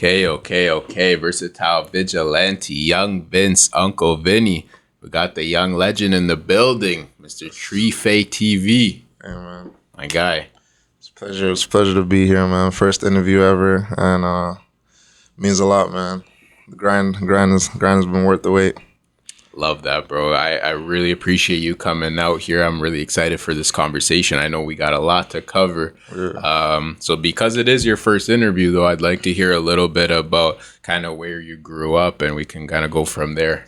Okay. Versatile Vigilante, Young Vince, Uncle Vinny. We got the young legend in the building, Mr. Treefe TV. Hey man, My guy. it's a pleasure. It's a pleasure to be here, man. First interview ever, and means a lot, man. The grind has been worth the wait. Love that, bro. I really appreciate you coming out here. I'm really excited for this conversation. I know we got a lot to cover. Yeah. So because it is your first interview, though, I'd like to hear a little bit about kind of where you grew up, and we can kind of go from there.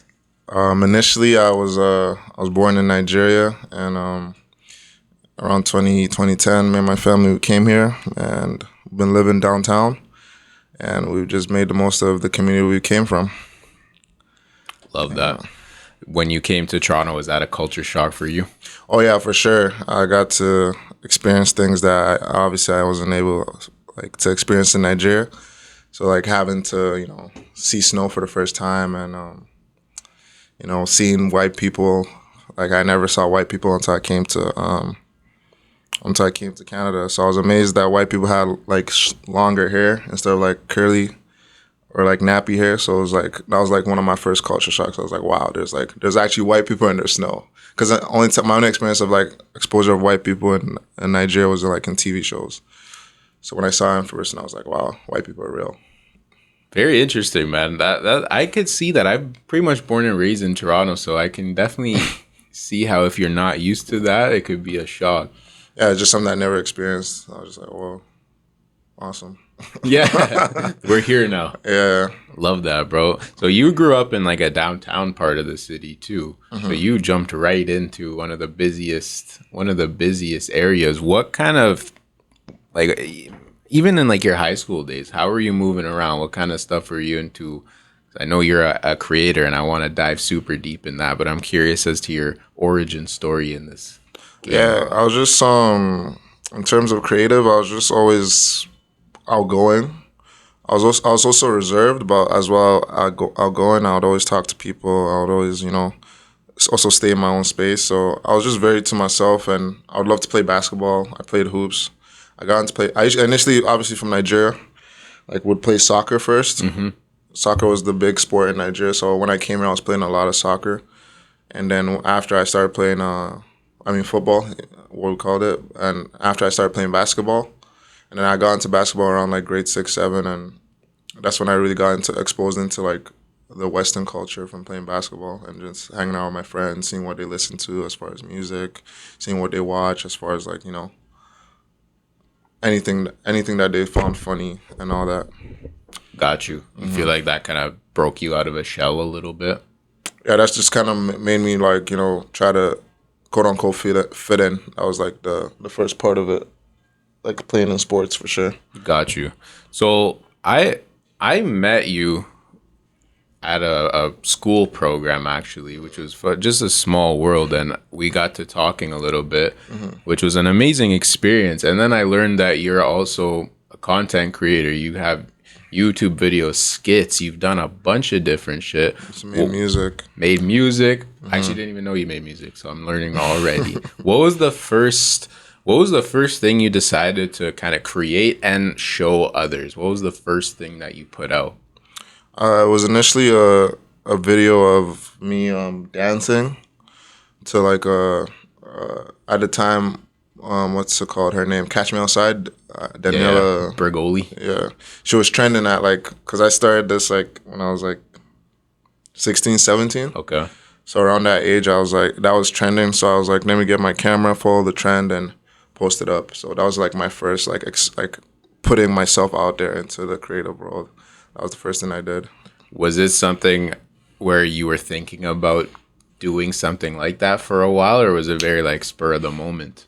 Initially, I was born in Nigeria, and around 2010, me and my family came here, and been living downtown, and we've just made the most of the community we came from. Love that. When you came to Toronto, was that a culture shock for you? Oh yeah, for sure. I got to experience things that obviously I wasn't able to experience in Nigeria. So like having to see snow for the first time, and seeing white people. Like I never saw white people until I came to Canada. So I was amazed that white people had like longer hair instead of like curly or like nappy hair. So it was like that was like one of my first culture shocks. I was like, wow, there's actually white people and there's snow. Because my only experience of like exposure of white people in Nigeria was like in TV shows. So when I saw it in person, I was like, wow, white people are real. Very interesting, man. That I could see that. I'm pretty much born and raised in Toronto, so I can definitely see how if you're not used to that, it could be a shock. Yeah, it's just something I never experienced. I was just like, whoa, awesome. Yeah, we're here now. Yeah. Love that, bro. So you grew up in like a downtown part of the city too. So you jumped right into one of the busiest areas. What kind of like even in like your high school days, how were you moving around? What kind of stuff were you into? I know you're a creator and I want to dive super deep in that, but I'm curious as to your origin story in this game. Yeah, I was just in terms of creative, I was just always outgoing. I was also reserved, but as well outgoing. I would always talk to people. I would always also stay in my own space. So I was just very to myself, and I would love to play basketball. I played hoops. I got into play. Initially, obviously from Nigeria, like would play soccer 1st. Soccer was the big sport in Nigeria. So when I came here, I was playing a lot of soccer, and then after I started playing, football, what we called it, and after I started playing basketball. And then I got into basketball around like grade 6, 7, and that's when I really got exposed into like the Western culture from playing basketball and just hanging out with my friends, seeing what they listen to as far as music, seeing what they watch as far as like anything that they found funny and all that. Got you. You feel like that kind of broke you out of a shell a little bit? Yeah, that's just kind of made me like try to quote unquote fit in. That was like the first part of it. Like playing in sports for sure. Got you. So I met you at a school program actually, which was for just a small world, and we got to talking a little bit, which was an amazing experience. And then I learned that you're also a content creator. You have YouTube videos, skits. You've done a bunch of different shit. Made music. Made music. I actually didn't even know you made music, so I'm learning already. What was the first thing you decided to kind of create and show others? What was the first thing that you put out? It was initially a video of me dancing to like at the time, what's it called? Her name, Catch Me Outside, Daniela. Yeah, Bergoli. Yeah, she was trending at because I started this like when I was like 16, 17. Okay. So around that age, I was like, that was trending. So I was like, let me get my camera, follow the trend, and post it up. So that was like my first like putting myself out there into the creative world. That was the first thing I did. Was it something where you were thinking about doing something like that for a while, or was it very like spur of the moment?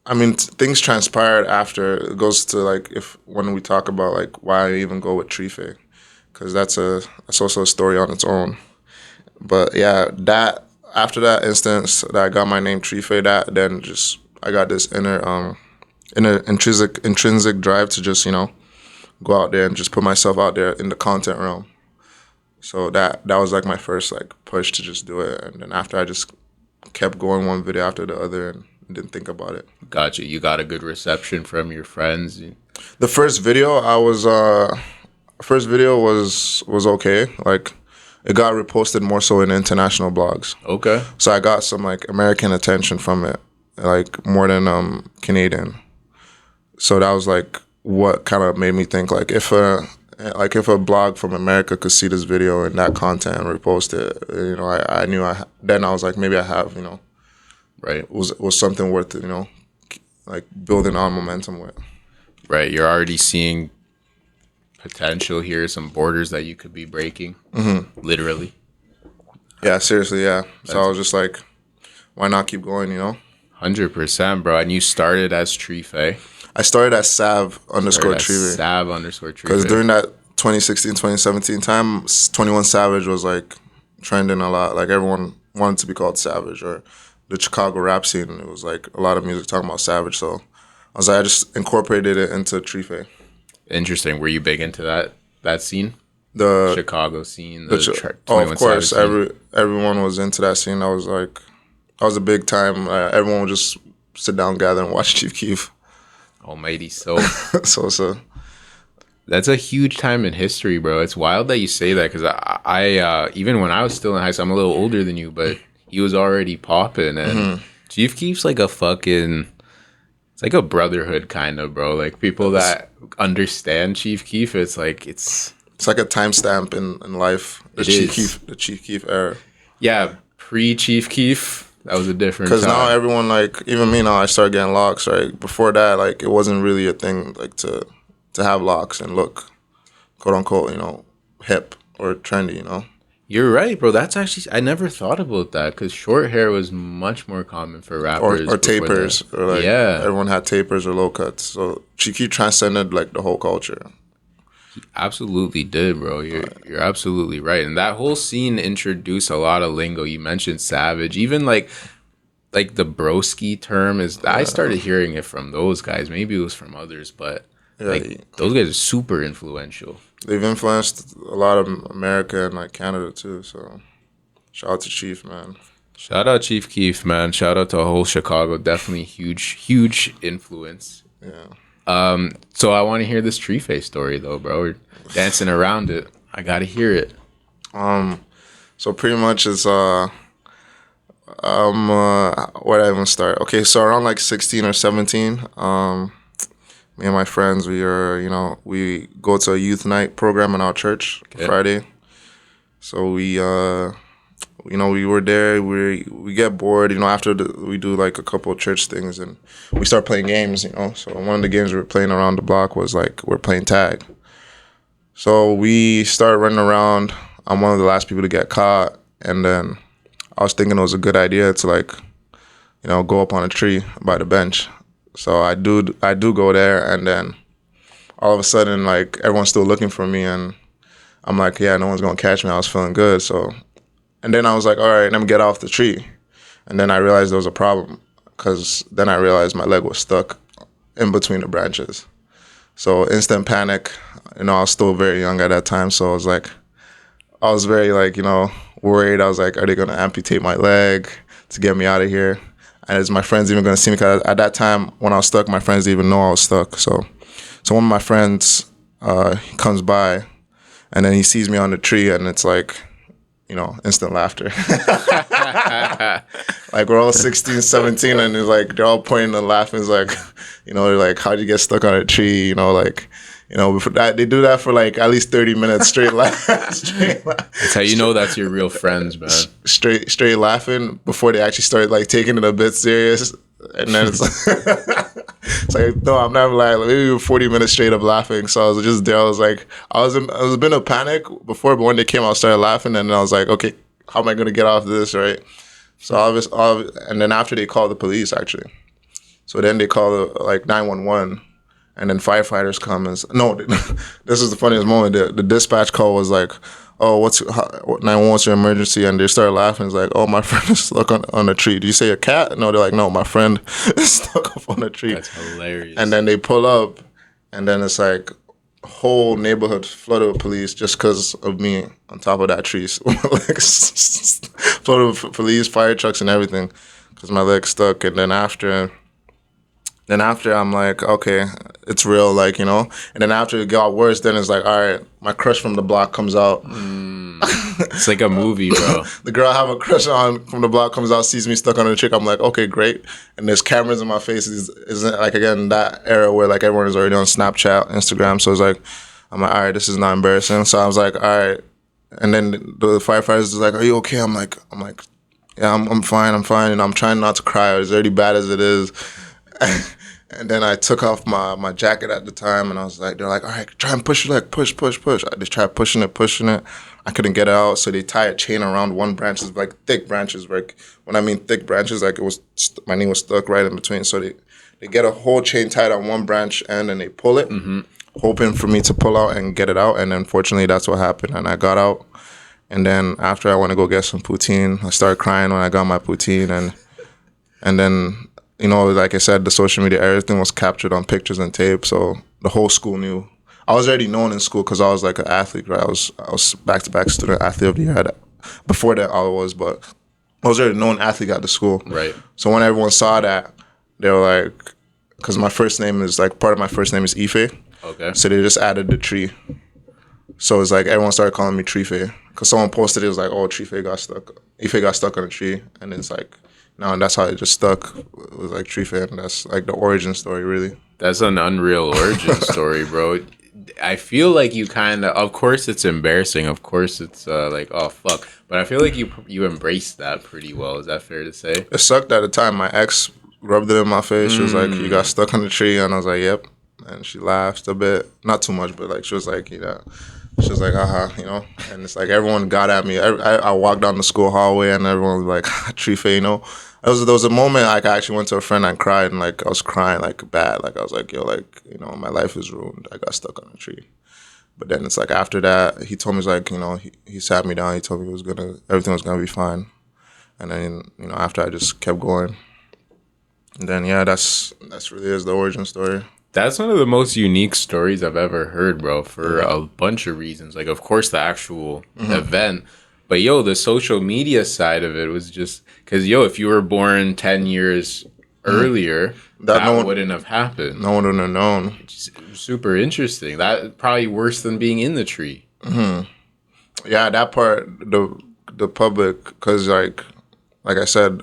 I mean, things transpired after. It goes to like when we talk about like why I even go with Treefe, because that's also a story on its own. But yeah, that after that instance that I got my name Treefe, that then just I got this inner intrinsic drive to just go out there and just put myself out there in the content realm. So that was like my first like push to just do it, and then after I just kept going one video after the other and didn't think about it. Gotcha. You got a good reception from your friends. The first video I First video was okay. Like, it got reposted more so in international blogs. Okay. So I got some like American attention from it, like more than Canadian. So that was like what kind of made me think like if a blog from America could see this video and that content and repost it, you know, I knew then I was like, maybe I have, you know, Right. was something worth, you know, like building on momentum with. Right. You're already seeing potential here, some borders that you could be breaking. Literally. Yeah, seriously, yeah. So I was just like, why not keep going, you know? 100%, bro. And you started as Treefe. I started at Sav underscore Treefe. Sav underscore Treefe. Because during that 2016, 2017 time, 21 Savage was like trending a lot. Like everyone wanted to be called Savage, or the Chicago rap scene. It was like a lot of music talking about Savage. So I was like, I just incorporated it into Treefe. Interesting. Were you big into that scene? The Chicago scene. Of course, everyone was into that scene. I was like, that was a big time. Everyone would just sit down, gather, and watch Chief Keef. Almighty soul. So. That's a huge time in history, bro. It's wild that you say that because I even when I was still in high school, I'm a little older than you, but he was already popping. And Chief Keef's like it's like a brotherhood kind of, bro. Like people that understand Chief Keef, it's like it's like a timestamp in life. The Chief Keef era. Yeah, pre-Chief Keef, that was a different time. Because now everyone, like, even me now, I started getting locks, right? Before that, like, it wasn't really a thing, like, to have locks and look, quote unquote, you know, hip or trendy, you know? You're right, bro. That's actually, I never thought about that because short hair was much more common for rappers. Or tapers. Or like, yeah. Everyone had tapers or low cuts. So Chief Keef transcended, like, the whole culture. He absolutely did, bro. You're absolutely right. And that whole scene introduced a lot of lingo. You mentioned Savage. Even like the broski term is, I started hearing it from those guys. Maybe it was from others, but those guys are super influential. They've influenced a lot of America and like Canada too. So shout out to Chief, man. Shout out Chief Keef, man. Shout out to whole Chicago. Definitely huge influence. Yeah. So I want to hear this Treefe story though, bro. We're dancing around it. I gotta hear it. So pretty much it's where did I even start? Okay, so around like 16 or 17, me and my friends, we go to a youth night program in our church Friday. So we were there. We get bored, after we do like a couple of church things, and we start playing games, So one of the games we were playing around the block was like we're playing tag. So we started running around. I'm one of the last people to get caught, and then I was thinking it was a good idea to like, go up on a tree by the bench. So I do go there, and then all of a sudden, like, everyone's still looking for me, and I'm like, yeah, no one's gonna catch me. I was feeling good, so. And then I was like, all right, let me get off the tree. And then I realized there was a problem, because then I realized my leg was stuck in between the branches. So instant panic. I was still very young at that time, so I was very like, worried. I was like, are they gonna amputate my leg to get me out of here? And is my friends even gonna see me? Because at that time, when I was stuck, my friends didn't even know I was stuck. So one of my friends, he comes by, and then he sees me on the tree, and it's like, instant laughter. Like, we're all 16, 17, and it's like, they're all pointing and laughing. It's like, they're like, how'd you get stuck on a tree? Before that, they do that for like at least 30 minutes straight laughing. That's how you know that's your real friends, man. Straight laughing before they actually start like taking it a bit serious. And then it's like, it's like, no, I'm not lying. Like, maybe 40 minutes straight of laughing. So I was just there. I was like, I was a bit of panic before, but when they came out, I started laughing, and then I was like, okay, how am I gonna get off this, right? So and then after they called the police, actually. So then they called like 911, and then firefighters come and this is the funniest moment. The dispatch call was like, oh, 911, what's your emergency? And they started laughing. It's like, oh, my friend is stuck on a tree. Do you say a cat? No, they're like, no, my friend is stuck up on a tree. That's hilarious. And then they pull up, and then it's like whole neighborhood flooded with police just because of me on top of that tree. So like, flooded with police, fire trucks, and everything because my leg's stuck. And then after, Then after I'm like, okay, it's real, like, you know. And then after it got worse, then it's like, all right, my crush from the block comes out. It's like a movie, bro. The girl I have a crush on from the block comes out, sees me stuck on a chick. I'm like, okay, great. And there's cameras in my face. Isn't like again that era where like everyone is already on Snapchat, Instagram. So it's like, I'm like, all right, this is not embarrassing. So I was like, all right. And then the firefighters was like, are you okay? I'm like, yeah, I'm fine. I'm fine. And I'm trying not to cry. It's already bad as it is. And then I took off my jacket at the time, and I was like, they're like, all right, try and push your leg, push. I just tried pushing it. I couldn't get it out, so they tie a chain around one branch, it's like thick branches. Like when I mean thick branches, like it was my knee was stuck right in between. So they get a whole chain tied on one branch end, and they pull it, hoping for me to pull out and get it out. And unfortunately, that's what happened, and I got out. And then after I went to go get some poutine, I started crying when I got my poutine, and then, you know, like I said, the social media, everything was captured on pictures and tape, so the whole school knew. I was already known in school because I was like an athlete, right? I was back-to-back student athlete of the year. Before that, I was, but I was already known athlete at the school. Right. So when everyone saw that, they were like, because my first name is like, part of my first name is Ife. Okay. So they just added the tree. So it's like everyone started calling me Treefe because someone posted it was like, oh, Treefe got stuck. Ife got stuck on a tree, and it's like, no, and that's how it just stuck. It was like Treefe, and that's like the origin story, really. That's an unreal origin story, bro. I feel like you kind of course it's embarrassing. Of course it's like, oh, fuck. But I feel like you embraced that pretty well. Is that fair to say? It sucked at the time. My ex rubbed it in my face. She was like, you got stuck on the tree, and I was like, yep. And she laughed a bit, not too much, but like she was like, you know. She was like, you know, and it's like everyone got at me. I walked down the school hallway and everyone was like, Treefe, you know. There was a moment like I actually went to a friend and cried, and like I was crying like bad. Like I was like, yo, like, you know, my life is ruined. I got stuck on a tree. But then it's like after that, he told me, he's like, you know, he sat me down. He told me everything was gonna be fine. And then, you know, after I just kept going. And then yeah, that's really is the origin story. That's one of the most unique stories I've ever heard, bro, for a bunch of reasons. Like, of course, the actual event, but yo, the social media side of it was just because, yo, if you were born 10 years earlier, that wouldn't have happened. No one would have known. It's super interesting. That probably worse than being in the tree. Yeah, that part, the public, because like I said,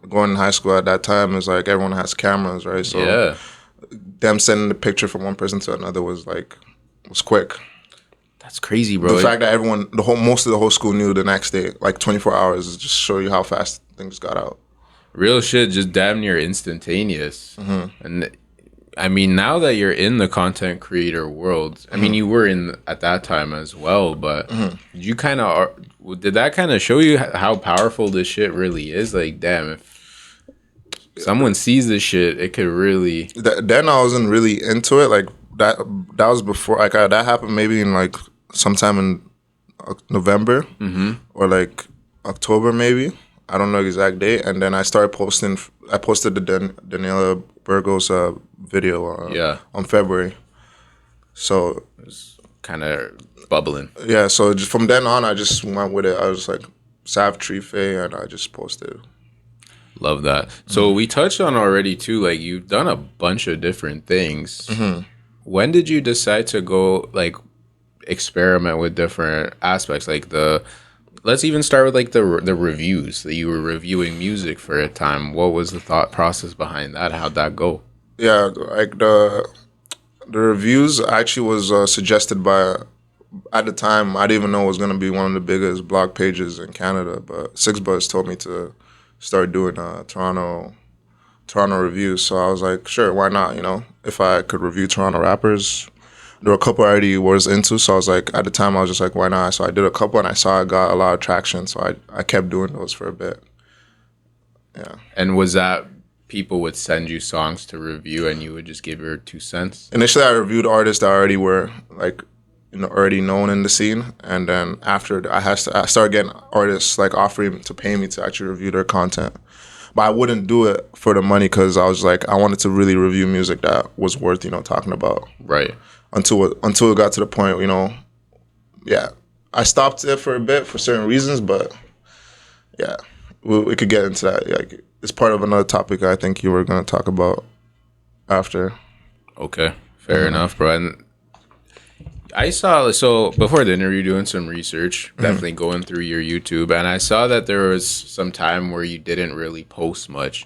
going in high school at that time is like everyone has cameras, right? So yeah. Them sending the picture from one person to another was quick. That's crazy, bro. The fact that most of the whole school knew the next day, like 24 hours, is just show you how fast things got out. Real shit, just damn near instantaneous. And I mean, now that you're in the content creator world, I mean, you were in at that time as well, but did that kind of show you how powerful this shit really is? Like, damn, if someone sees this shit, it could really. Then I wasn't really into it. Like that was before. Like that happened maybe in like sometime in November or like October maybe. I don't know the exact date. And then I started posting. I posted the Daniela Burgos video on February. So it was kind of bubbling. Yeah. So just from then on, I just went with it. I was like Sav Treefe, and I just posted. Love that. So we touched on already too, like you've done a bunch of different things. When did you decide to go like experiment with different aspects? Like let's even start with like the reviews that you were reviewing music for a time. What was the thought process behind that? How'd that go? Yeah, like the reviews actually was suggested by, at the time, I didn't even know it was going to be one of the biggest blog pages in Canada, but Six Buzz told me to start doing Toronto reviews. So I was like, sure, why not? You know, if I could review Toronto rappers, there were a couple I already was into. So I was like, at the time, I was just like, why not? So I did a couple, and I saw I got a lot of traction. So I kept doing those for a bit. Yeah. And was that people would send you songs to review, and you would just give your 2 cents? Initially, I reviewed artists that already were like, you know, already known in the scene, and then after I started getting artists like offering to pay me to actually review their content, but I wouldn't do it for the money because I was like, I wanted to really review music that was worth, you know, talking about. Right. Until it got to the point, you know, yeah, I stopped it for a bit for certain reasons, but yeah, we could get into that. Like, it's part of another topic I think you were going to talk about after. Okay, fair enough, bro. And I saw, so before the interview, doing some research, definitely going through your YouTube, and I saw that there was some time where you didn't really post much.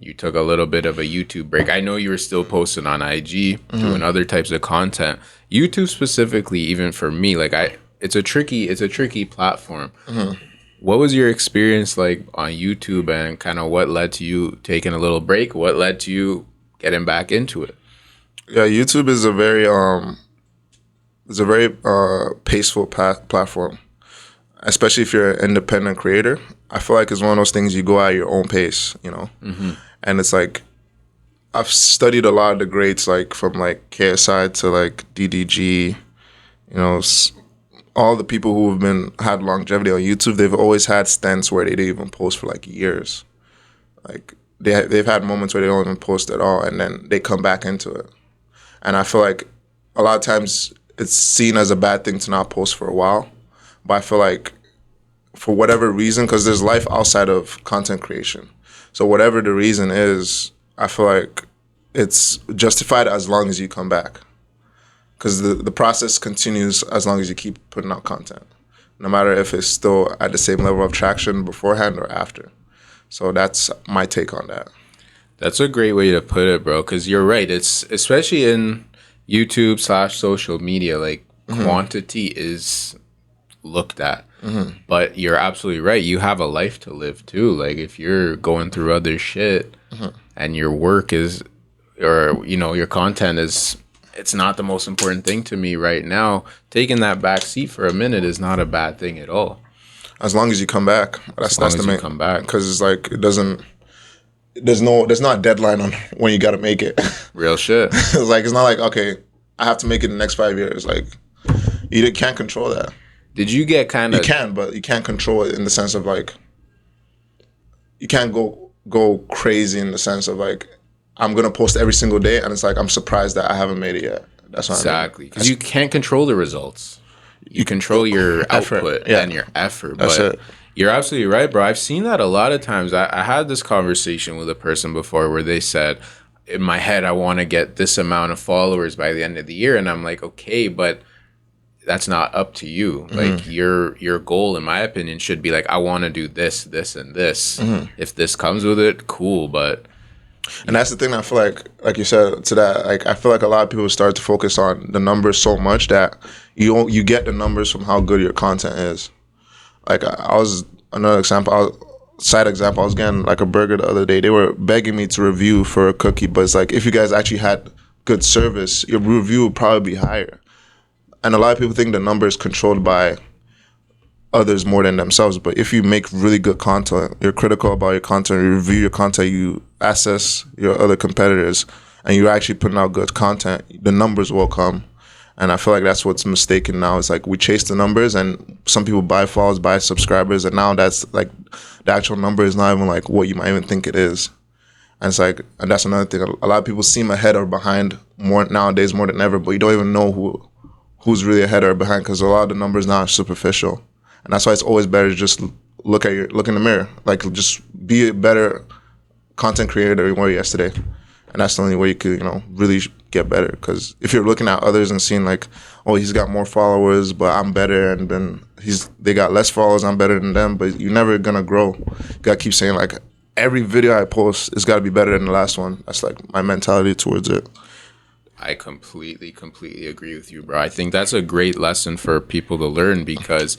You took a little bit of a YouTube break. I know you were still posting on IG, doing other types of content. YouTube specifically, even for me, like it's a tricky platform. What was your experience like on YouTube, and kind of what led to you taking a little break? What led to you getting back into it? Yeah, YouTube is a very paceful platform, especially if you're an independent creator. I feel like it's one of those things you go at your own pace, you know. And it's like I've studied a lot of the greats, like from like KSI to like DDG, you know, all the people who have had longevity on YouTube. They've always had stints where they didn't even post for like years. Like they've had moments where they don't even post at all, and then they come back into it. And I feel like a lot of times it's seen as a bad thing to not post for a while. But I feel like for whatever reason, because there's life outside of content creation. So whatever the reason is, I feel like it's justified as long as you come back. Because the process continues as long as you keep putting out content, no matter if it's still at the same level of traction beforehand or after. So that's my take on that. That's a great way to put it, bro, because you're right. It's especially in YouTube / social media, like quantity is looked at. But you're absolutely right. You have a life to live too. Like if you're going through other shit and your work is, or you know, your content is, it's not the most important thing to me right now. Taking that back seat for a minute is not a bad thing at all. As long as you come back, that's the main. Come back, because it's like it doesn't. There's not a deadline on when you got to make it. Real shit. It's not like, okay, I have to make it in the next 5 years. Like you can't control that. Did you get kind of? You can, but you can't control it in the sense of like you can't go crazy in the sense of like I'm gonna post every single day, and it's like I'm surprised that I haven't made it yet. That's what exactly, because you can't control the results. You control your output and your effort. That's but it. You're absolutely right, bro. I've seen that a lot of times. I had this conversation with a person before where they said, in my head, I want to get this amount of followers by the end of the year. And I'm like, okay, but that's not up to you. Like your goal, in my opinion, should be like, I want to do this, this, and this. If this comes with it, cool. But and that's the thing I feel like you said to that, like I feel like a lot of people start to focus on the numbers so much that you get the numbers from how good your content is. Like I was another example, side example. I was getting like a burger the other day. They were begging me to review for a cookie, but it's like if you guys actually had good service, your review would probably be higher. And a lot of people think the number is controlled by others more than themselves. But if you make really good content, you're critical about your content, you review your content, you assess your other competitors, and you're actually putting out good content, the numbers will come. And I feel like that's what's mistaken now. It's like we chase the numbers, and some people buy followers, buy subscribers, and now that's like the actual number is not even like what you might even think it is. And it's like, and that's another thing. A lot of people seem ahead or behind more nowadays, more than ever, but you don't even know who's really ahead or behind because a lot of the numbers now are superficial. And that's why it's always better to just look in the mirror, like just be a better content creator than you were yesterday. And that's the only way you could, really get better. Because if you're looking at others and seeing like, oh, he's got more followers, but I'm better, and then they got less followers, I'm better than them, but you're never gonna grow. You gotta keep saying like, every video I post is gotta be better than the last one. That's like my mentality towards it. I completely agree with you, bro. I think that's a great lesson for people to learn because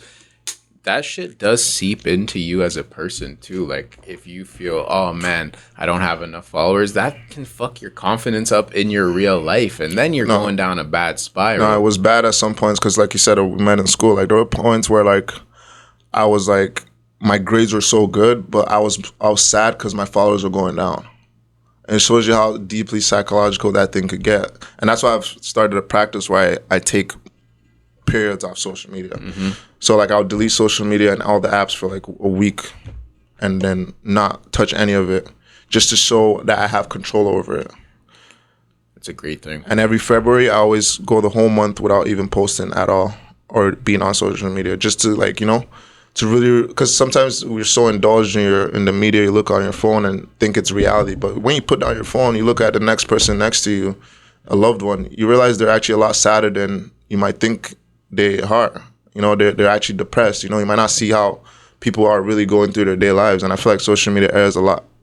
that shit does seep into you as a person too. Like if you feel, oh man, I don't have enough followers, that can fuck your confidence up in your real life, and then you're going down a bad spiral. No, it was bad at some points because, like you said, we met in school. Like there were points where like I was like my grades were so good, but I was sad because my followers were going down. And it shows you how deeply psychological that thing could get. And that's why I've started a practice where I take periods off social media. Mm-hmm. So like I'll delete social media and all the apps for like a week and then not touch any of it just to show that I have control over it. It's a great thing. And every February I always go the whole month without even posting at all or being on social media just to like, to to really, because sometimes we're so indulged in the media, you look on your phone and think it's reality. But when you put down your phone, you look at the next person next to you, a loved one, you realize they're actually a lot sadder than you might think they are. You know, they're actually depressed. You know, you might not see how people are really going through their day lives. And I feel like social media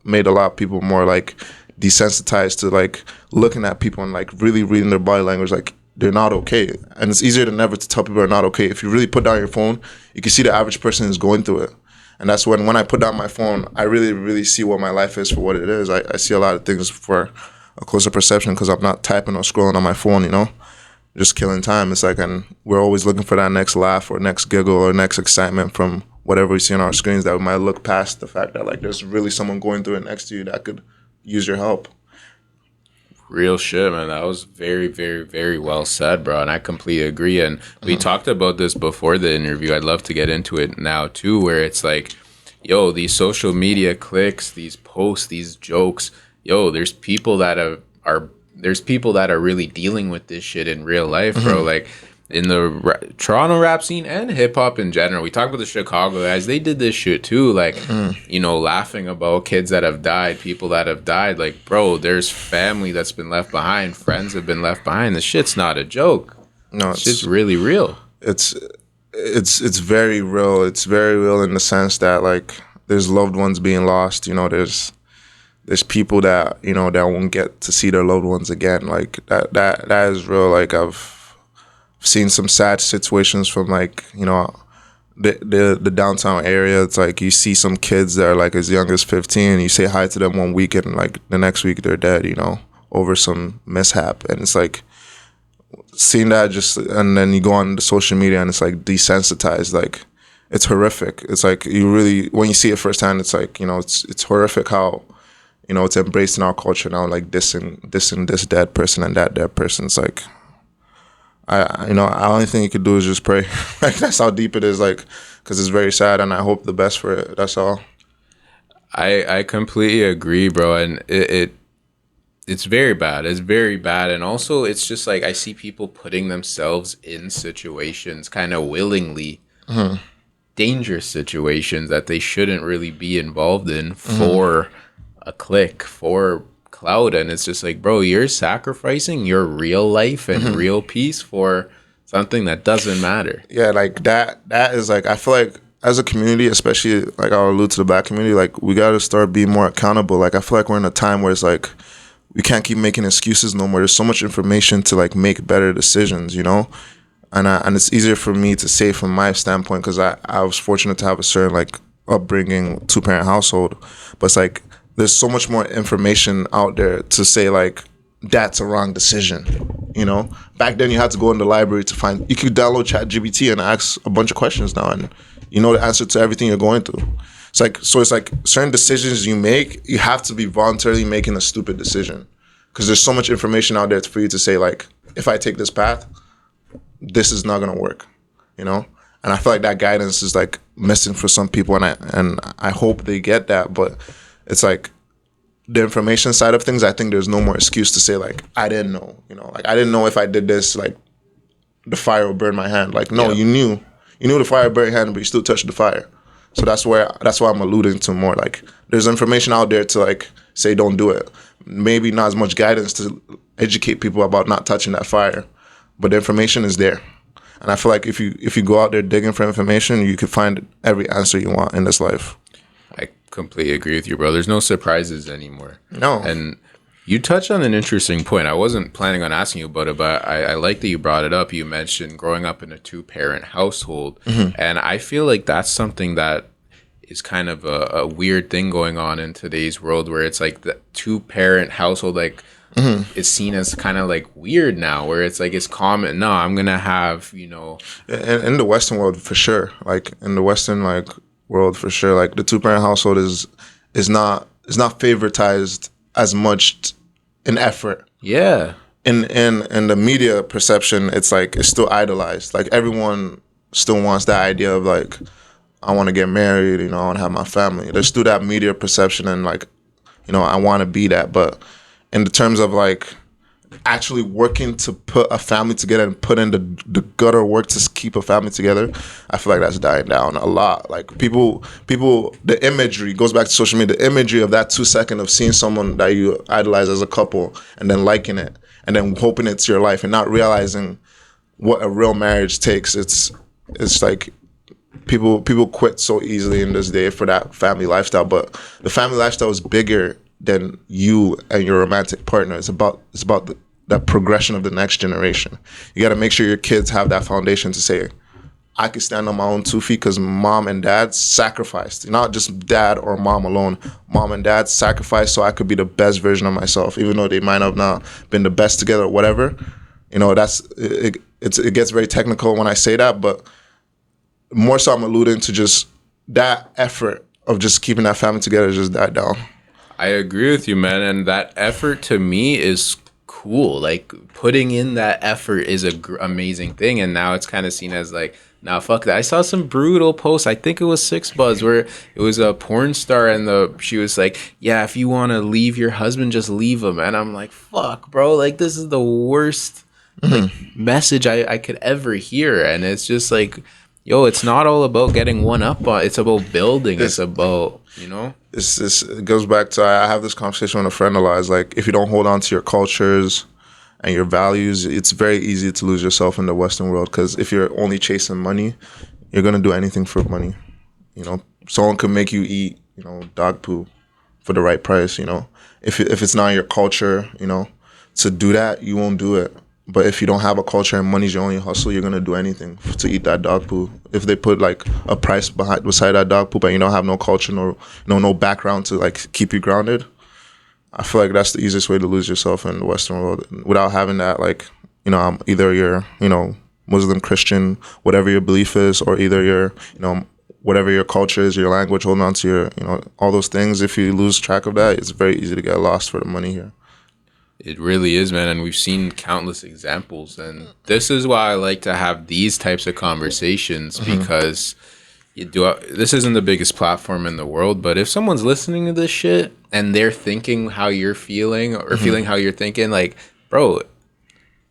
made a lot of people more like desensitized to like looking at people and like really reading their body language, like they're not okay. And it's easier than ever to tell people they're not okay. If you really put down your phone, you can see the average person is going through it. And that's when I put down my phone, I really, really see what my life is for what it is. I see a lot of things for a closer perception because I'm not typing or scrolling on my phone, you know, just killing time. It's like, and we're always looking for that next laugh or next giggle or next excitement from whatever we see on our screens, that we might look past the fact that like there's really someone going through it next to you that could use your help. Real shit, man. That was very, very, very well said, bro. And I completely agree. And we talked about this before the interview. I'd love to get into it now too, where it's like, yo, these social media clicks, these posts, these jokes, yo, there's people that are really dealing with this shit in real life, bro. Like in the Toronto rap scene and hip hop in general. We talked about the Chicago guys. They did this shit too. Like, you know, laughing about kids that have died, people that have died. Like, bro, there's family that's been left behind. Friends have been left behind. This shit's not a joke. No, it's just really real. It's very real. It's very real in the sense that like there's loved ones being lost. You know, there's people that, you know, that won't get to see their loved ones again. Like that is real. Like I've seen some sad situations from like, you know, the downtown area. It's like you see some kids that are like as young as 15, you say hi to them one week and like the next week they're dead, you know, over some mishap. And it's like seeing that just, and then you go on the social media and it's like desensitized. Like it's horrific. It's like you really, when you see it firsthand, it's like, you know, it's horrific how, you know, it's embraced in our culture now, like dissing this dead person and that dead person. It's like, I only thing you could do is just pray. Like that's how deep it is, like, because it's very sad, and I hope the best for it. That's all. I completely agree, bro, and it's very bad. It's very bad, and also it's just like I see people putting themselves in situations kind of willingly, dangerous situations that they shouldn't really be involved in for a click, for cloud. And it's just like, bro, you're sacrificing your real life and real peace for something that doesn't matter. Yeah, like that is like, I feel like as a community, especially like I'll allude to the Black community, like we got to start being more accountable. Like I feel like we're in a time where it's like we can't keep making excuses no more. There's so much information to like make better decisions, you know. And it's easier for me to say from my standpoint because I was fortunate to have a certain like upbringing, 2-parent household, but it's like there's so much more information out there to say like that's a wrong decision, you know. Back then you had to go in the library to find, you could download ChatGPT and ask a bunch of questions now and you know the answer to everything you're going through. It's like certain decisions you make, you have to be voluntarily making a stupid decision because there's so much information out there for you to say like, if I take this path, this is not gonna work, you know. And I feel like that guidance is like missing for some people, and I hope they get that. But it's like the information side of things, I think there's no more excuse to say like I didn't know, you know, like I didn't know if I did this, like the fire will burn my hand. Like no, you knew the fire burned your hand, but you still touched the fire. So that's why I'm alluding to more. Like there's information out there to like say don't do it. Maybe not as much guidance to educate people about not touching that fire, but the information is there. And I feel like if you go out there digging for information, you could find every answer you want in this life. I completely agree with you, bro. There's no surprises anymore. No. And you touched on an interesting point. I wasn't planning on asking you about it, but I like that you brought it up. You mentioned growing up in a 2-parent household. And I feel like that's something that is kind of a weird thing going on in today's world where it's like the 2-parent household, like, is seen as kind of like weird now, where it's like it's common. No, I'm gonna have, you know, in the Western world for sure. Like in the Western like world for sure. Like the 2-parent household is not favoritized as much in effort. Yeah. In the media perception, it's like it's still idolized. Like everyone still wants that idea of like I want to get married. You know, I want to have my family. There's still that media perception and like, you know, I want to be that, but in the terms of like actually working to put a family together and put in the gutter work to keep a family together, I feel like that's dying down a lot. Like people, the imagery goes back to social media. The imagery of that 2 second of seeing someone that you idolize as a couple and then liking it and then hoping it's your life and not realizing what a real marriage takes. It's like people quit so easily in this day for that family lifestyle, but the family lifestyle is bigger than you and your romantic partner. It's about that progression of the next generation. You got to make sure your kids have that foundation to say, I can stand on my own 2 feet because mom and dad sacrificed. Not just dad or mom alone. Mom and dad sacrificed so I could be the best version of myself, even though they might have not been the best together or whatever. You know, it gets very technical when I say that, but more so I'm alluding to just that effort of just keeping that family together just died down. I agree with you, man. And that effort to me is cool. Like putting in that effort is a amazing thing. And now it's kind of seen as like, nah, fuck that. I saw some brutal posts. I think it was Six Buzz where it was a porn star and she was like, yeah, if you want to leave your husband, just leave him. And I'm like, fuck, bro. Like this is the worst like message I could ever hear. And it's just like, yo, it's not all about getting one up on. It's about building. It's about, you know. It goes back to, I have this conversation with a friend a lot. It's like if you don't hold on to your cultures and your values, it's very easy to lose yourself in the Western world. Because if you're only chasing money, you're gonna do anything for money. You know, someone could make you eat, you know, dog poo for the right price. You know, if it's not your culture, you know, to do that, you won't do it. But if you don't have a culture and money's your only hustle, you're gonna do anything to eat that dog poo. If they put like a price beside that dog poo, but you don't have no culture, no background to like keep you grounded, I feel like that's the easiest way to lose yourself in the Western world without having that, like, you know, either you're, you know, Muslim, Christian, whatever your belief is, or either you're, you know, whatever your culture is, your language, holding on to your, you know, all those things. If you lose track of that, it's very easy to get lost for the money here. It really is, man, and we've seen countless examples, and this is why I like to have these types of conversations because this isn't the biggest platform in the world, but if someone's listening to this shit and they're thinking how you're feeling or feeling how you're thinking, like, bro,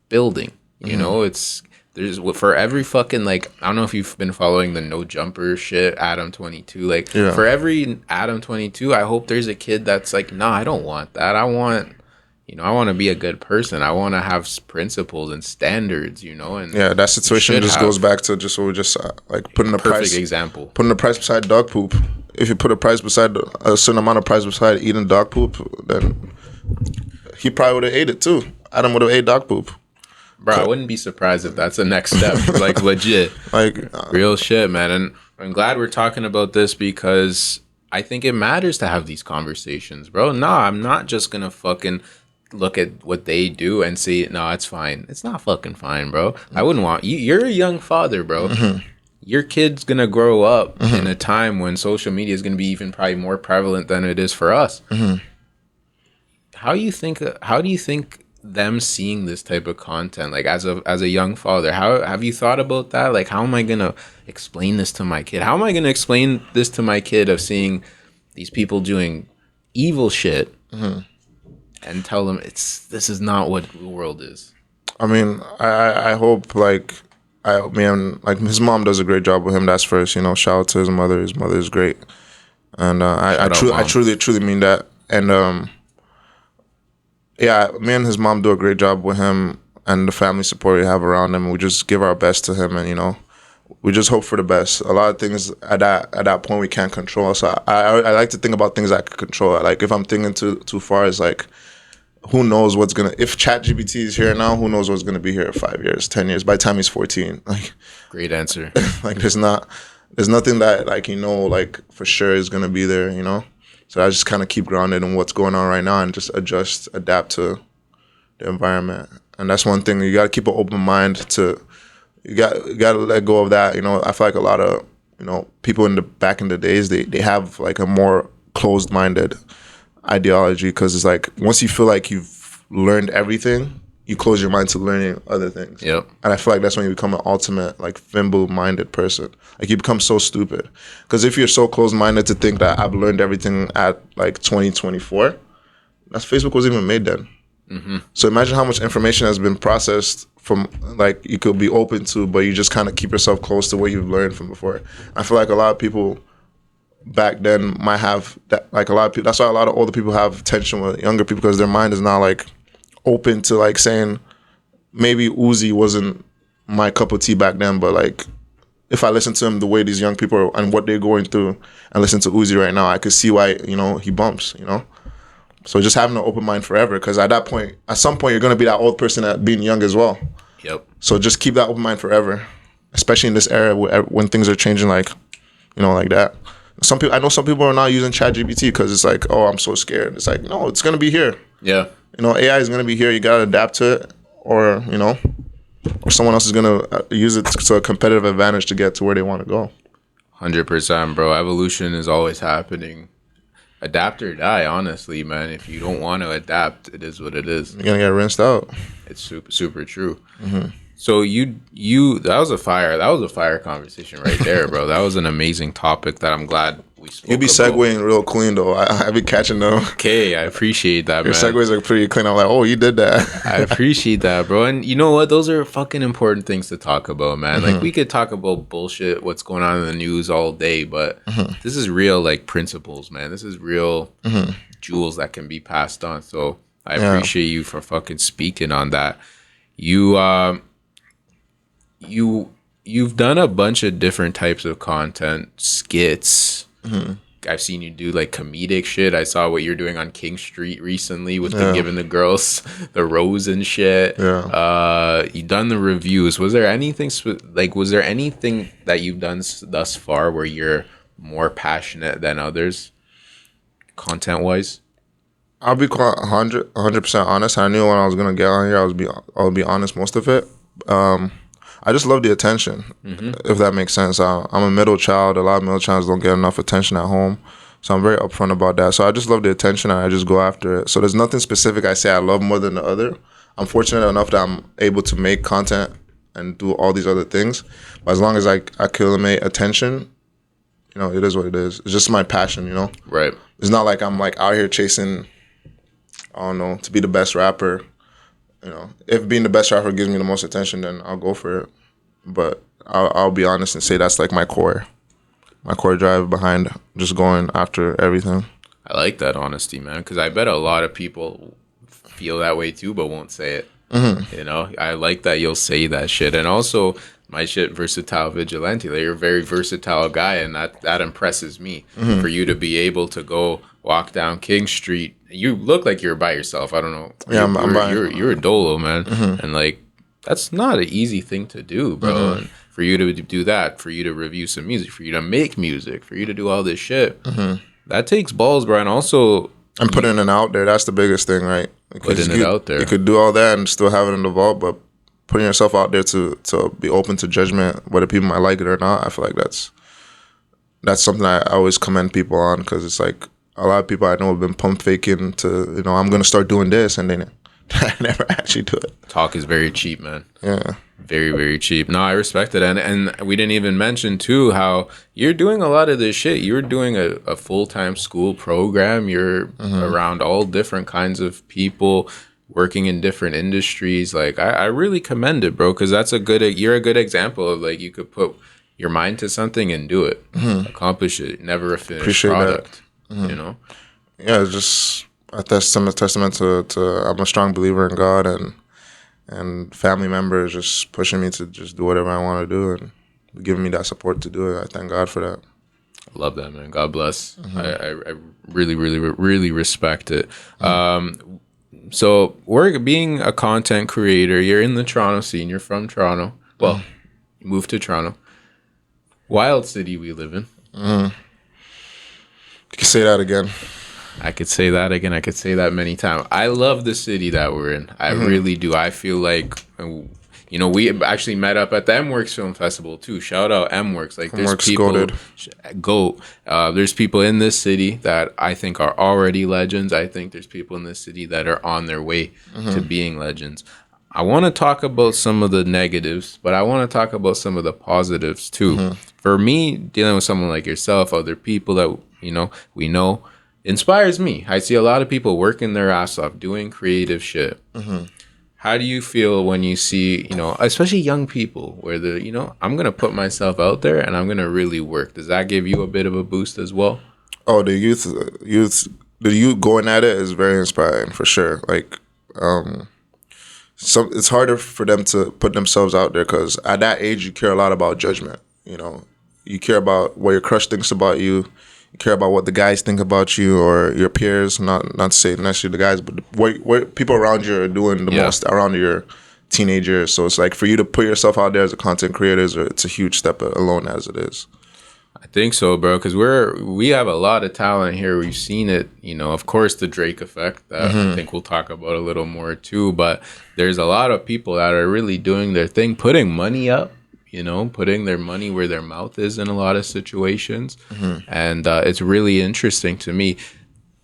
building, you know, there's for every fucking, like, I don't know if you've been following the no jumper shit, Adam 22, like, for every Adam 22, I hope there's a kid that's like, nah, I don't want that. I want to be a good person. I want to have principles and standards, you know. And yeah, that situation just goes back to just what we just like putting a price. Example. Putting a price beside dog poop. If you put a price beside a certain amount of price beside eating dog poop, then he probably would have ate it too. Adam would have ate dog poop. Bro, I wouldn't be surprised if that's the next step. Like legit, like real shit, man. And I'm glad we're talking about this because I think it matters to have these conversations, bro. Nah, I'm not just gonna fucking look at what they do and say, no, it's fine. It's not fucking fine, bro. I wouldn't want you. You're a young father, bro. Your kid's gonna grow up in a time when social media is gonna be even probably more prevalent than it is for us. How do you think them seeing this type of content, like as a young father, how have you thought about that? Like, how am I gonna explain this to my kid? How am I gonna explain this to my kid of seeing these people doing evil shit? And tell them this is not what the world is. I mean, I hope like his mom does a great job with him. That's first, you know. Shout out to his mother. His mother is great, and I truly mean that. And yeah, me and his mom do a great job with him and the family support we have around him. We just give our best to him, and you know, we just hope for the best. A lot of things at that point we can't control. So I like to think about things I could control. Like if I'm thinking too far, it's like, who knows what's gonna, if ChatGPT is here now, who knows what's gonna be here in 5 years, 10 years, by the time he's 14. Like, great answer. Like there's nothing that, like, you know, like for sure is gonna be there, you know. So I just kind of keep grounded in what's going on right now and just adapt to the environment. And that's one thing, you gotta keep an open mind to, you gotta let go of that, you know. I feel like a lot of, you know, people back in the days, they have like a more closed-minded ideology, because it's like once you feel like you've learned everything, you close your mind to learning other things. Yep. And I feel like that's when you become an ultimate like feeble-minded person. Like you become so stupid, because if you're so closed-minded to think that I've learned everything at like 2024, that's Facebook wasn't even made then. So imagine how much information has been processed from like you could be open to, but you just kind of keep yourself close to what you've learned from before. I feel like a lot of people back then might have that, like a lot of people. That's why a lot of older people have tension with younger people because their mind is not like open to like saying maybe Uzi wasn't my cup of tea back then, but like if I listen to him the way these young people are and what they're going through and listen to Uzi right now, I could see why, he bumps, So just having an open mind forever, because at some point, you're going to be that old person at being young as well. Yep. So just keep that open mind forever, especially in this era when things are changing like that. I know some people are not using ChatGPT because it's like, oh, I'm so scared. It's like, no, it's going to be here. Yeah. AI is going to be here. You got to adapt to it, or someone else is going to use it to a competitive advantage to get to where they want to go. 100%, bro. Evolution is always happening. Adapt or die, honestly, man. If you don't want to adapt, it is what it is. You're going to get rinsed out. It's super, super true. So that was a fire conversation right there, bro. That was an amazing topic that I'm glad we spoke about. You be segueing real clean, though. I be catching them. Okay, I appreciate that, Your man. segues are pretty clean. I'm like, oh, you did that. I appreciate that, bro. And you know what? Those are fucking important things to talk about, man. Like, we could talk about bullshit, what's going on in the news all day, but this is real, like, principles, man. This is real jewels that can be passed on. So I appreciate you for fucking speaking on that. You've done a bunch of different types of content, skits. I've seen you do like comedic shit. I saw what you're doing on King Street recently with the giving the girls the rose and shit. You done the reviews. Was there anything that you've done thus far where you're more passionate than others, content wise? I'll be quite 100% honest. I knew when I was gonna get on here, I would be honest most of it. I just love the attention, if that makes sense. I'm a middle child. A lot of middle childs don't get enough attention at home, so I'm very upfront about that. So I just love the attention, and I just go after it. So there's nothing specific I say I love more than the other. I'm fortunate enough that I'm able to make content and do all these other things. But as long as I accumulate attention, it is what it is. It's just my passion, Right. It's not like I'm like out here chasing, I don't know, to be the best rapper. If being the best rapper gives me the most attention, then I'll go for it. But I'll be honest and say that's like my core drive behind just going after everything. I like that honesty, man, because I bet a lot of people feel that way too, but won't say it. I like that you'll say that shit. And also, my shit, VersatileVigilante. Like, you're a very versatile guy, and that impresses me. For you to be able to go walk down King Street. You look like you're by yourself. I don't know. Yeah, you're a dolo, man. And like, that's not an easy thing to do, bro. And for you to do that, for you to review some music, for you to make music, for you to do all this shit, that takes balls, bro. And also, I'm putting it out there. That's the biggest thing, right? Putting it out there. You could do all that and still have it in the vault, but putting yourself out there to be open to judgment, whether people might like it or not, I feel like that's something I always commend people on, because it's like a lot of people I know have been pump faking to, I'm going to start doing this, and then I never actually do it. Talk is very cheap, man. Yeah. Very, very cheap. No, I respect it. And we didn't even mention, too, how you're doing a lot of this shit. You're doing a full-time school program. You're around all different kinds of people working in different industries. Like, I really commend it, bro, because you're a good example of, like, you could put your mind to something and do it. Accomplish it. Never a finished Appreciate product. That. Yeah, it's just a testament to I'm a strong believer in God, and family members just pushing me to just do whatever I want to do and giving me that support to do it. I thank God for that. I love that, man. God bless. I really, really, really respect it. So being a content creator, you're in the Toronto scene. You're from Toronto. Well, you moved to Toronto. Wild city we live in. You can say that again. I could say that again. I could say that many times. I love the city that we're in. I really do. I feel like, we actually met up at the M-Works Film Festival too. Shout out M-Works. Like, there's people, there's people in this city that I think are already legends. I think there's people in this city that are on their way to being legends. I want to talk about some of the negatives, but I want to talk about some of the positives too. For me, dealing with someone like yourself, other people that, we know, inspires me. I see a lot of people working their ass off, doing creative shit. How do you feel when you see, especially young people, where I'm gonna put myself out there and I'm gonna really work? Does that give you a bit of a boost as well? Oh, the youth going at it is very inspiring for sure. Like, it's harder for them to put themselves out there because at that age you care a lot about judgment. You care about what your crush thinks about you. You care about what the guys think about you or your peers. Not to say necessarily the guys, but what people around you are doing the most around your teenagers. So it's like for you to put yourself out there as a content creator, it's a huge step alone as it is. I think so, bro, because we have a lot of talent here. We've seen it, of course, the Drake effect that I think we'll talk about a little more too. But there's a lot of people that are really doing their thing, putting money up, putting their money where their mouth is in a lot of situations. And it's really interesting to me.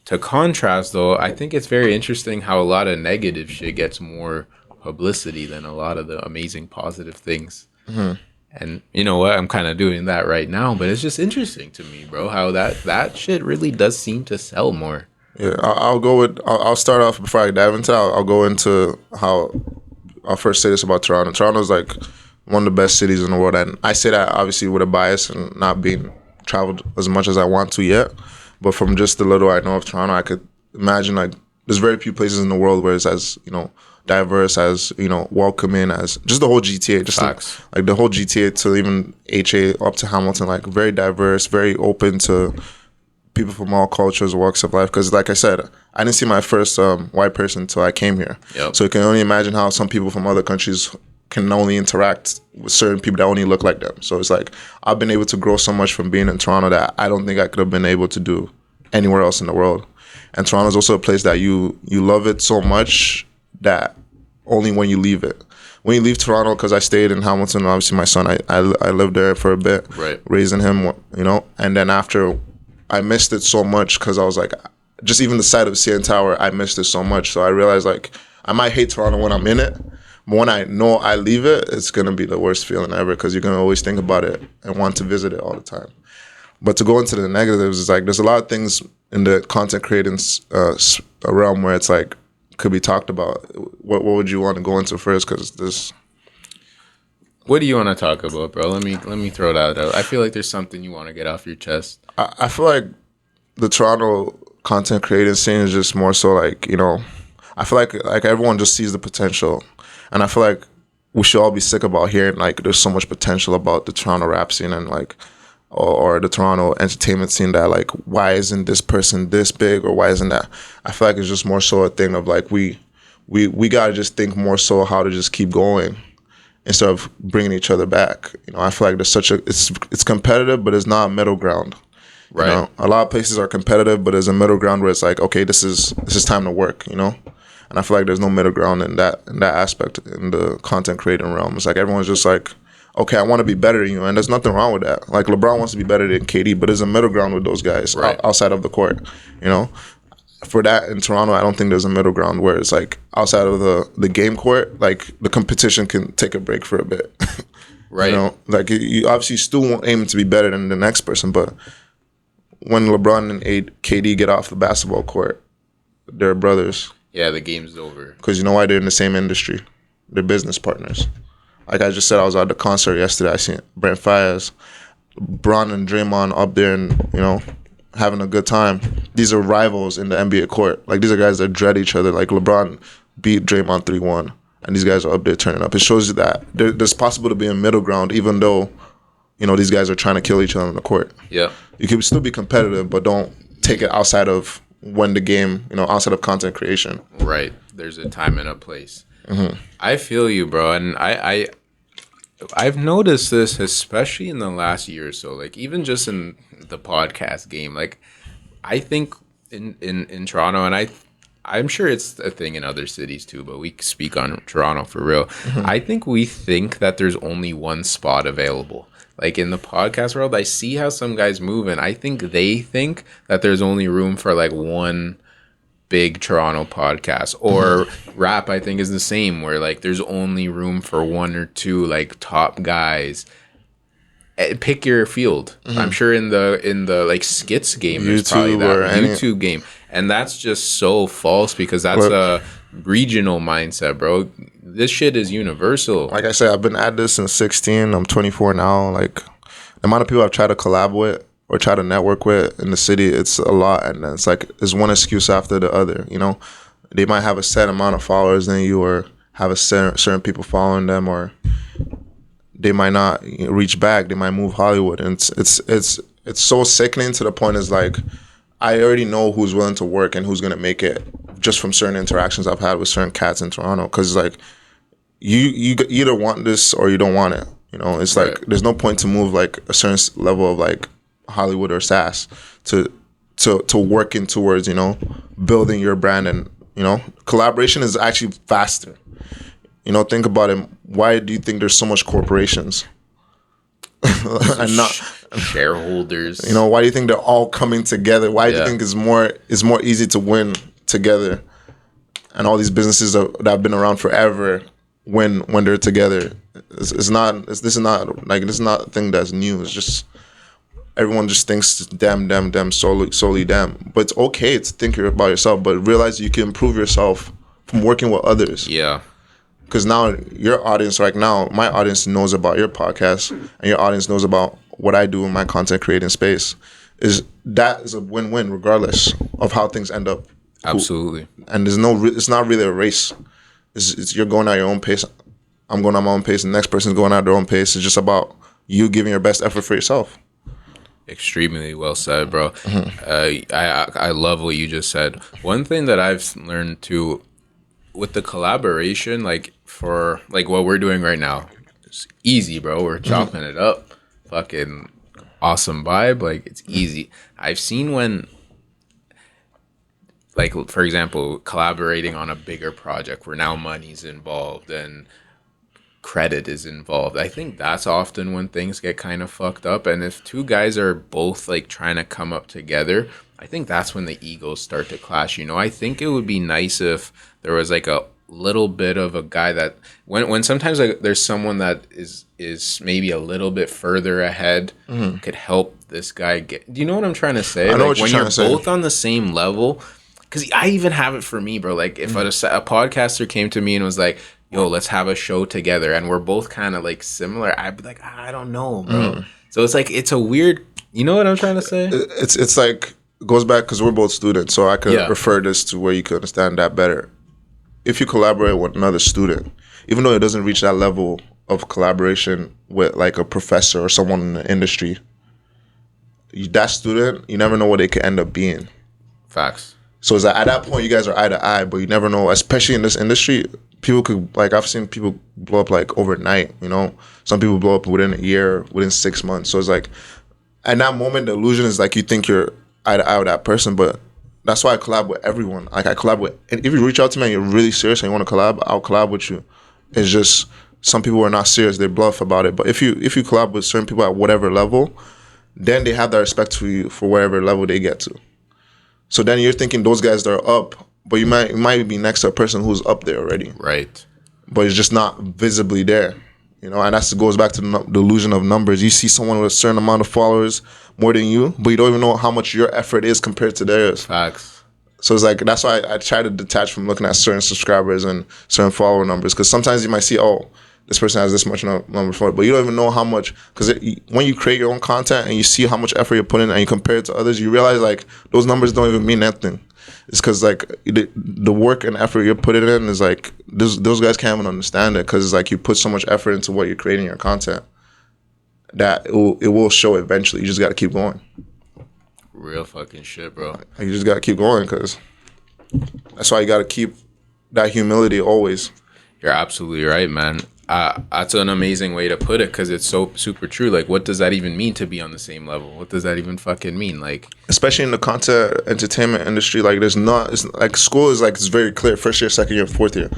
To contrast, though, I think it's very interesting how a lot of negative shit gets more publicity than a lot of the amazing positive things. And you know what? I'm kind of doing that right now, but it's just interesting to me, bro, how that shit really does seem to sell more. Yeah, I'll start off before I dive into that. I'll go into how I'll first say this about Toronto. Toronto's like one of the best cities in the world, and I say that obviously with a bias and not being traveled as much as I want to yet. But from just the little I know of Toronto, I could imagine like there's very few places in the world where it's as diverse, as welcoming as just the whole GTA, just like the whole GTA to even HA up to Hamilton, like very diverse, very open to people from all cultures, walks of life. Because like I said, I didn't see my first white person until I came here. So you can only imagine how some people from other countries can only interact with certain people that only look like them. So it's like I've been able to grow so much from being in Toronto that I don't think I could have been able to do anywhere else in the world. And Toronto is also a place that you love it so much that only when you leave it. When you leave Toronto, because I stayed in Hamilton, obviously my son, I lived there for a bit, raising him, and then after I missed it so much because I was like, just even the sight of CN Tower, I missed it so much. So I realized like I might hate Toronto when I'm in it, but when I know I leave it, it's going to be the worst feeling ever because you're going to always think about it and want to visit it all the time. But to go into the negatives, is like there's a lot of things in the content creating realm where it's like, could be talked about. What would you want to go into first? Because this. What do you want to talk about, bro? Let me throw that out. I feel like there's something you want to get off your chest. I feel like the Toronto content creating scene is just more so like I feel like everyone just sees the potential, and I feel like we should all be sick about hearing like there's so much potential about the Toronto rap scene and like. Or the Toronto entertainment scene that like why isn't this person this big or why isn't that? I feel like it's just more so a thing of like we gotta just think more so how to just keep going instead of bringing each other back. I feel like there's it's competitive, but it's not a middle ground. Right. A lot of places are competitive, but there's a middle ground where it's like okay, this is time to work. And I feel like there's no middle ground in that aspect in the content creating realm. It's like everyone's just like. Okay, I want to be better than you, and there's nothing wrong with that. Like LeBron wants to be better than KD, but there's a middle ground with those guys outside of the court. For that in Toronto, I don't think there's a middle ground where it's like outside of the game court, like the competition can take a break for a bit. Right. Like you obviously still won't aim to be better than the next person, but when LeBron and KD get off the basketball court, they're brothers. Yeah, the game's over. Because you know why? They're in the same industry. They're business partners. Like I just said, I was at the concert yesterday. I seen Brent Fayez, Bron and Draymond up there and, having a good time. These are rivals in the NBA court. Like these are guys that dread each other. Like LeBron beat Draymond 3-1. And these guys are up there turning up. It shows you that there's possible to be a middle ground even though, these guys are trying to kill each other on the court. Yeah. You can still be competitive, but don't take it outside of when the game, outside of content creation. Right. There's a time and a place. Mm-hmm. I feel you, bro. And I've noticed this, especially in the last year or so, like even just in the podcast game, like I think in Toronto, and I'm sure it's a thing in other cities too, but we speak on Toronto for real. Mm-hmm. I think we think that there's only one spot available. Like in the podcast world, I see how some guys move, and I think they think that there's only room for like one big Toronto podcast. Or rap, I think, is the same, where like there's only room for one or two like top guys. pick your field. I'm sure in the like skits game, there's probably YouTube that or any- YouTube game, and that's just so false because that's a regional mindset, bro. This shit is universal. Like I said, I've been at this since 16. I'm 24 now. Like the amount of people I've tried to collab with or try to network with in the city, it's a lot, and it's like it's one excuse after the other. You know, they might have a set amount of followers than you, or have a certain people following them, or they might not reach back. They might move Hollywood, and it's so sickening to the point. Is like I already know who's willing to work and who's gonna make it just from certain interactions I've had with certain cats in Toronto. Because like you either want this or you don't want it. You know, it's like there's no point to move like a certain level of like Hollywood or SAS to working towards, you know, building your brand. And you know, collaboration is actually faster. You know, think about it. Why do you think there's so much corporations and not shareholders? You know, why do you think they're all coming together? Why do you think it's more easy to win together? And all these businesses that have been around forever when they're together. This is not a thing that's new. It's just everyone just thinks them solely them. But it's okay to think about yourself, but realize you can improve yourself from working with others. Yeah. Because now your audience, like now, my audience knows about your podcast, and your audience knows about what I do in my content creating space. That is a win-win regardless of how things end up. Absolutely. And it's not really a race. It's you're going at your own pace. I'm going at my own pace. And the next person's going at their own pace. It's just about you giving your best effort for yourself. Extremely well said, bro. I love what you just said. One thing that I've learned too with the collaboration, like for like what we're doing right now, it's easy, bro. We're chopping it up. Fucking awesome vibe. Like it's easy. I've seen when, like, for example, collaborating on a bigger project where now money's involved and credit is involved. I think that's often when things get kind of fucked up. And if two guys are both like trying to come up together, I think that's when the egos start to clash. You know, I think it would be nice if there was like a little bit of a guy that when sometimes like there's someone that is maybe a little bit further ahead could help this guy get. Do you know what I'm trying to say? I know like what you're when trying you're to say. both on the same level. Because I even have it for me, bro. Like, if a podcaster came to me and was like, yo, let's have a show together, and we're both kind of, like, similar, I'd be like, I don't know, bro. So it's like, it's a weird... You know what I'm trying to say? It's like... It goes back because we're both students, so I could refer this to where you could understand that better. If you collaborate with another student, even though it doesn't reach that level of collaboration with, like, a professor or someone in the industry, that student, you never know what they could end up being. Facts. So it's like at that point, you guys are eye to eye, but you never know. Especially in this industry, people could like I've seen people blow up like overnight. You know, some people blow up within a year, within 6 months. So it's like, at that moment, the illusion is like you think you're eye to eye with that person, but that's why I collab with everyone. Like I collab with, and if you reach out to me and you're really serious and you want to collab, I'll collab with you. It's just some people are not serious; they bluff about it. But if you collab with certain people at whatever level, then they have that respect for you for wherever level they get to. So then you're thinking those guys that are up, but you might be next to a person who's up there already. Right. But it's just not visibly there. You know, and that goes back to the illusion of numbers. You see someone with a certain amount of followers more than you, but you don't even know how much your effort is compared to theirs. Facts. So it's like, that's why I try to detach from looking at certain subscribers and certain follower numbers. Because sometimes you might see, oh, this person has this much number for it, but you don't even know how much. Because when you create your own content and you see how much effort you're putting in and you compare it to others, you realize like those numbers don't even mean anything. It's because like the work and effort you're putting in is like those guys can't even understand it, because it's like you put so much effort into what you're creating your content that it will show eventually. You just got to keep going. Real fucking shit, bro. Like, you just got to keep going, because that's why you got to keep that humility always. You're absolutely right, man. That's an amazing way to put it, because it's so super true. Like, what does that even mean to be on the same level? What does that even fucking mean? Like, especially in the content entertainment industry, like it's like school is like, it's very clear: first year, second year, fourth year.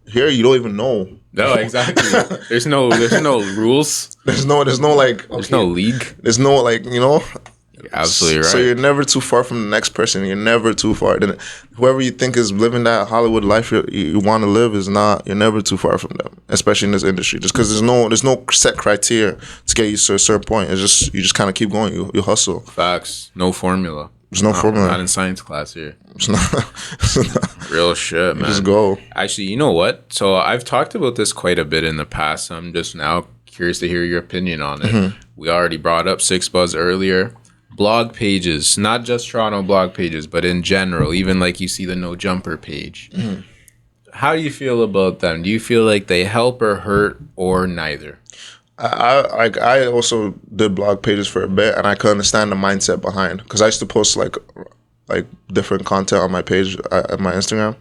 Here, you don't even know. No, exactly. there's no rules. There's no like. Okay, there's no league. There's no like, you know. You're absolutely right. So you're never too far from the next person. You're never too far. Then whoever you think is living that Hollywood life you want to live is not. You're never too far from them. especially in this industry, just because there's no set criteria to get you to a certain point. It's just you just kind of keep going. You hustle. Facts. No formula. There's no formula. Not in science class here. It's not. Real shit, man. Just go. Actually, you know what? So I've talked about this quite a bit in the past. I'm just now curious to hear your opinion on it. We already brought up Six Buzz earlier. Blog pages, not just Toronto blog pages, but in general, even like you see the No Jumper page. How do you feel about them? Do you feel like they help or hurt or neither? I also did blog pages for a bit, and I could understand the mindset behind, because I used to post like different content on my page at my Instagram,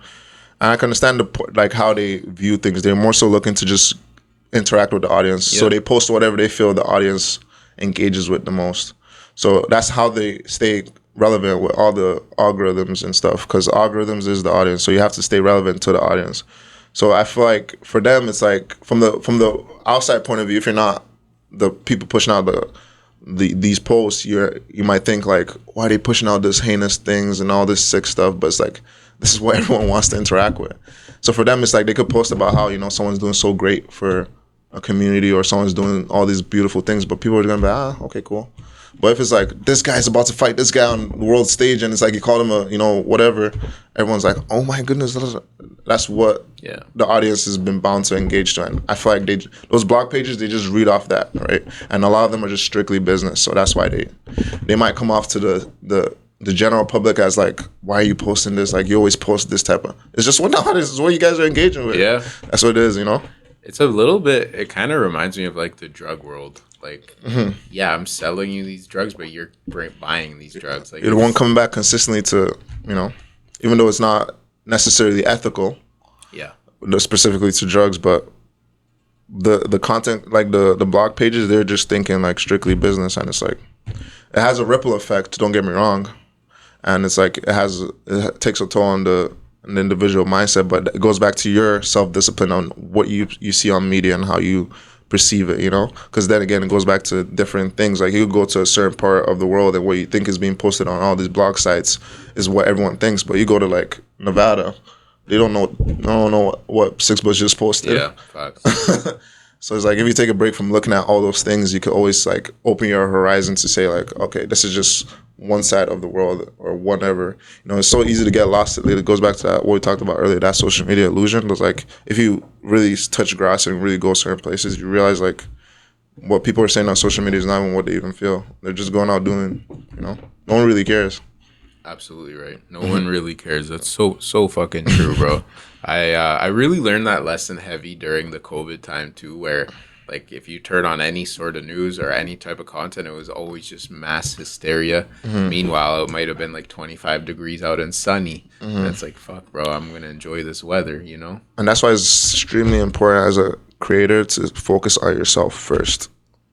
and I can understand like how they view things. They're more so looking to just interact with the audience, so they post whatever they feel the audience engages with the most. So that's how they stay relevant with all the algorithms and stuff, because algorithms is the audience, so you have to stay relevant to the audience. So I feel like for them, it's like from the outside point of view, if you're not the people pushing out these posts, you might think like, why are they pushing out this heinous things and all this sick stuff? But it's like, this is what everyone wants to interact with. So for them, it's like they could post about how, you know, someone's doing so great for a community, or someone's doing all these beautiful things, but people are gonna be okay, cool. But if it's like, this guy's about to fight this guy on the world stage, and it's like you called him a, you know, whatever, everyone's like, oh my goodness, that's what the audience has been bound to engage to. And I feel like those blog pages, they just read off that, right? And a lot of them are just strictly business, so that's why they might come off to the general public as like, why are you posting this? Like, you always post this type of, it's just what the audience is, what you guys are engaging with. Yeah, that's what it is, you know. It's a little bit, it kind of reminds me of like the drug world. Like, yeah, I'm selling you these drugs, but you're buying these drugs. Like, you're the one coming back consistently to, you know, even though it's not necessarily ethical. Yeah. Specifically to drugs, but the content, like the blog pages, they're just thinking like strictly business, and it's like, it has a ripple effect. Don't get me wrong, and it's like it takes a toll on the individual mindset, but it goes back to your self-discipline on what you see on media and how you perceive it, you know, because then again it goes back to different things. Like, you go to a certain part of the world and what you think is being posted on all these blog sites is what everyone thinks, but you go to like Nevada, they don't know what Six Buzz just posted. Yeah, facts. So it's like, if you take a break from looking at all those things, you could always like open your horizon to say like, okay, this is just one side of the world or whatever. You know, it's so easy to get lost. It goes back to that, what we talked about earlier, that social media illusion. It's like, if you really touch grass and really go certain places, you realize like what people are saying on social media is not even what they even feel. They're just going out doing, you know, no one really cares. Absolutely right. No one really cares. That's so fucking true, bro. I really learned that lesson heavy during the COVID time too, where like if you turn on any sort of news or any type of content, it was always just mass hysteria. Meanwhile, it might have been like 25 degrees out and sunny. And it's like, fuck, bro, I'm gonna enjoy this weather, you know? And that's why it's extremely important as a creator to focus on yourself first,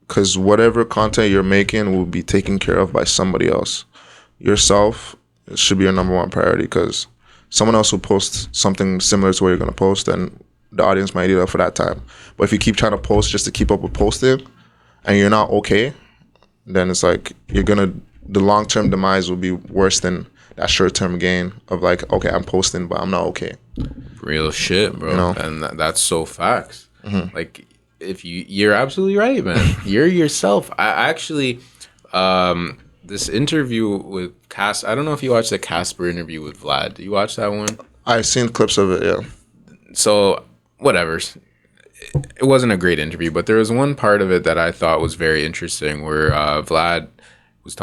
because whatever content you're making will be taken care of by somebody else. Yourself should be your number one priority, because someone else will post something similar to what you're going to post, and the audience might eat up for that time. But if you keep trying to post just to keep up with posting and you're not okay, then it's like the long-term demise will be worse than that short-term gain of like, okay, I'm posting, but I'm not okay. Real shit, bro. You know? And that's so facts. Like, if you're absolutely right, man. You're yourself. I actually, this interview with I don't know if you watched the Casper interview with Vlad. Did you watch that one? I've seen clips of it, yeah. So, whatever. It wasn't a great interview, but there was one part of it that I thought was very interesting, where Vlad was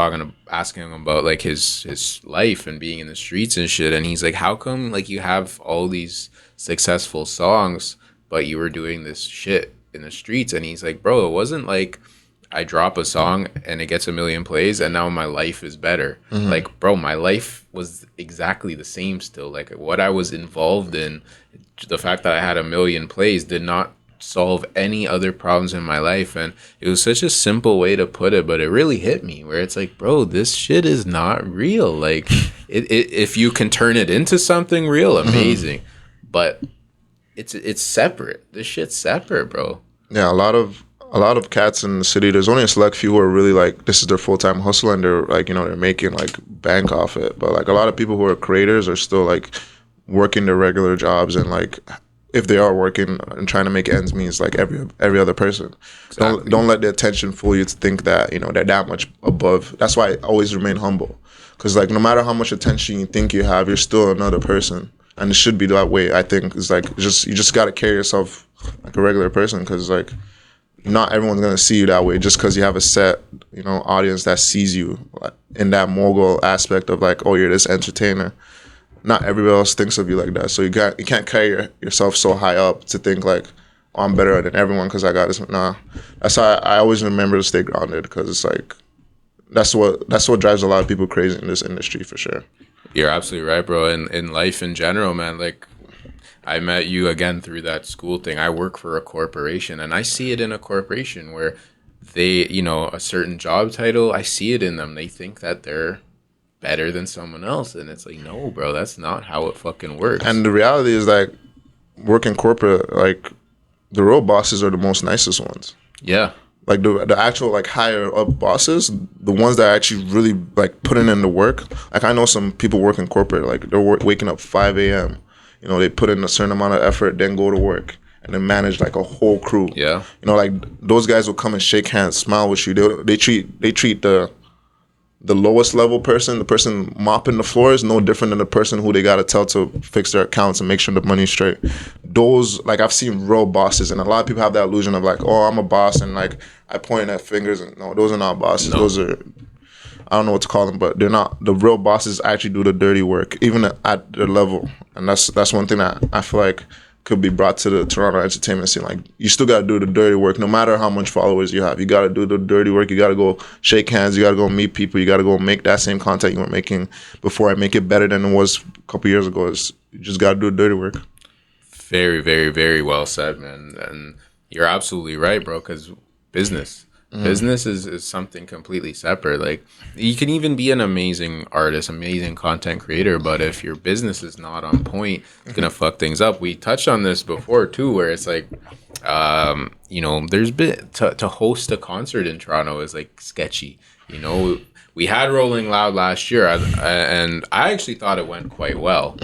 asking him about like his life and being in the streets and shit, and he's like, how come like you have all these successful songs, but you were doing this shit in the streets? And he's like, bro, it wasn't like I drop a song and it gets 1 million plays and now my life is better. Like, bro, my life was exactly the same still. Like, what I was involved in, the fact that I had 1 million plays did not solve any other problems in my life. And it was such a simple way to put it, but it really hit me, where it's like, bro, this shit is not real. Like, if you can turn it into something real, amazing. But it's separate. This shit's separate, bro. Yeah, a lot of cats in the city, there's only a select few who are really like, this is their full-time hustle, and they're like, you know, they're making like bank off it. But like a lot of people who are creators are still like working their regular jobs and like if they are working and trying to make ends meet, like every other person. Exactly. Don't let the attention fool you to think that they're that much above. That's why I always remain humble, because like no matter how much attention you think you have, you're still another person, and it should be that way. I think it's like you just got to carry yourself like a regular person, because like not everyone's gonna see you that way just because you have a set audience that sees you like, in that mogul aspect of like, oh, you're this entertainer. Not everybody else thinks of you like that. So you can't carry yourself so high up to think like, oh, I'm better than everyone because I got this. Nah, that's why I always remember to stay grounded, because it's like that's what drives a lot of people crazy in this industry for sure. You're absolutely right, bro. In life in general, man, like I met you again through that school thing. I work for a corporation, and I see it in a corporation where they, a certain job title, I see it in them. They think that they're better than someone else, and it's like, no, bro, that's not how it fucking works. And the reality is like working corporate, like the real bosses are the most nicest ones. Yeah. Like the actual like higher up bosses, the ones that actually really like putting in the work. Like I know some people work in corporate, like they're waking up 5 a.m. They put in a certain amount of effort, then go to work, and then manage like a whole crew. Yeah. Like those guys will come and shake hands, smile with you. They treat the lowest level person, the person mopping the floors, no different than the person who they gotta tell to fix their accounts and make sure the money's straight. Those, like I've seen real bosses, and a lot of people have that illusion of like, oh, I'm a boss, and like I point at fingers, and no, those are not bosses. No. Those are, I don't know what to call them, but they're not. The real bosses actually do the dirty work, even at their level, and that's one thing that I feel like could be brought to the Toronto entertainment scene. Like you still gotta do the dirty work, no matter how much followers you have. You gotta do the dirty work. You gotta go shake hands. You gotta go meet people. You gotta go make that same content you were making before. I make it better than it was a couple years ago. You just gotta do the dirty work. Very, very, very well said, man. And you're absolutely right, bro. Because business is something completely separate. Like you can even be an amazing artist, amazing content creator, but if your business is not on point, it's gonna fuck things up. We touched on this before too, where it's like there's been to host a concert in Toronto is like sketchy. We had Rolling Loud last year, and I actually thought it went quite well.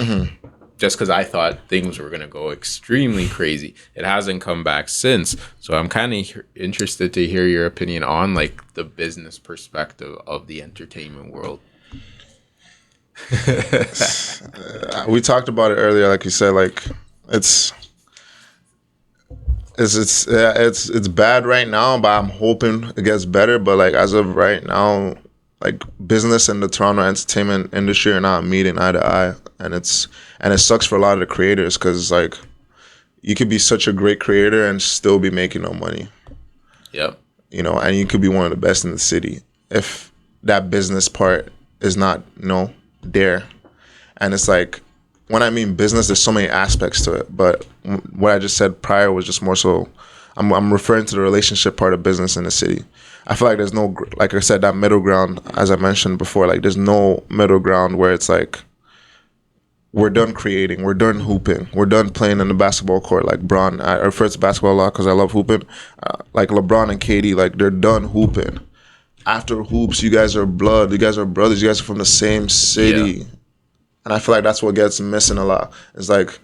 Just because I thought things were going to go extremely crazy. It hasn't come back since. So I'm kind of interested to hear your opinion on like the business perspective of the entertainment world. We talked about it earlier, like you said, like it's bad right now, but I'm hoping it gets better. But like as of right now, like business and the Toronto entertainment industry are not meeting eye to eye, and it sucks for a lot of the creators, because like you could be such a great creator and still be making no money. Yep. And you could be one of the best in the city if that business part is not there. And it's like, when I mean business, there's so many aspects to it, but what I just said prior was just more so I'm referring to the relationship part of business in the city. I feel like there's no, like I said, that middle ground, as I mentioned before, like there's no middle ground where it's like, we're done creating, we're done hooping, we're done playing in the basketball court. Like Bron, I refer to basketball a lot because I love hooping. Like LeBron and KD, like they're done hooping. After hoops, you guys are blood, you guys are brothers, you guys are from the same city. Yeah. And I feel like that's what gets missing a lot. It's like,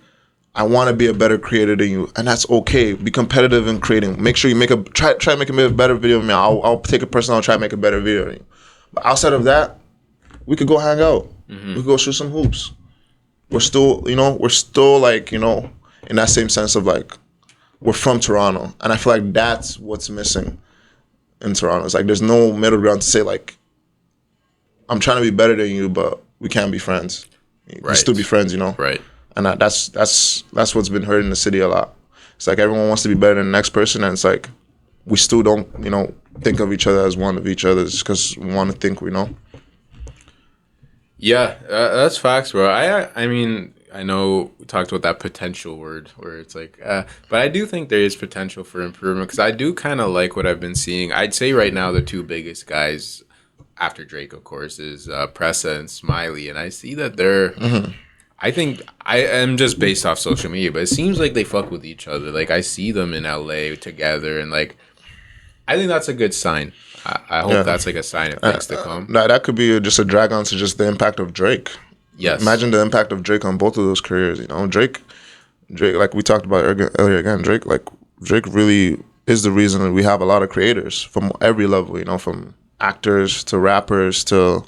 I want to be a better creator than you, and that's okay. Be competitive in creating. Make sure you try to make a better video than me. I'll take it personal and try to make a better video than you. But outside of that, we could go hang out. Mm-hmm. We could go shoot some hoops. We're still like, in that same sense of like, we're from Toronto, and I feel like that's what's missing in Toronto. It's like there's no middle ground to say like, I'm trying to be better than you, but we can't be friends. We can still be friends, Right. And that's what's been hurting the city a lot. It's like everyone wants to be better than the next person, and it's like we still don't, think of each other as one of each other just because we want to think we know. Yeah, that's facts, bro. I mean, I know we talked about that potential word where it's like, but I do think there is potential for improvement because I do kind of like what I've been seeing. I'd say right now the two biggest guys after Drake, of course, is Pressa and Smiley, and I see that they're. Mm-hmm. I think I am just based off social media, but it seems like they fuck with each other. Like I see them in LA together, and like I think that's a good sign. I hope that's like a sign of things to come. That could be just a drag on to just the impact of Drake. Yes. Imagine the impact of Drake on both of those careers. Drake Drake, like we talked about earlier again, Drake really is the reason that we have a lot of creators from every level, you know, from actors to rappers to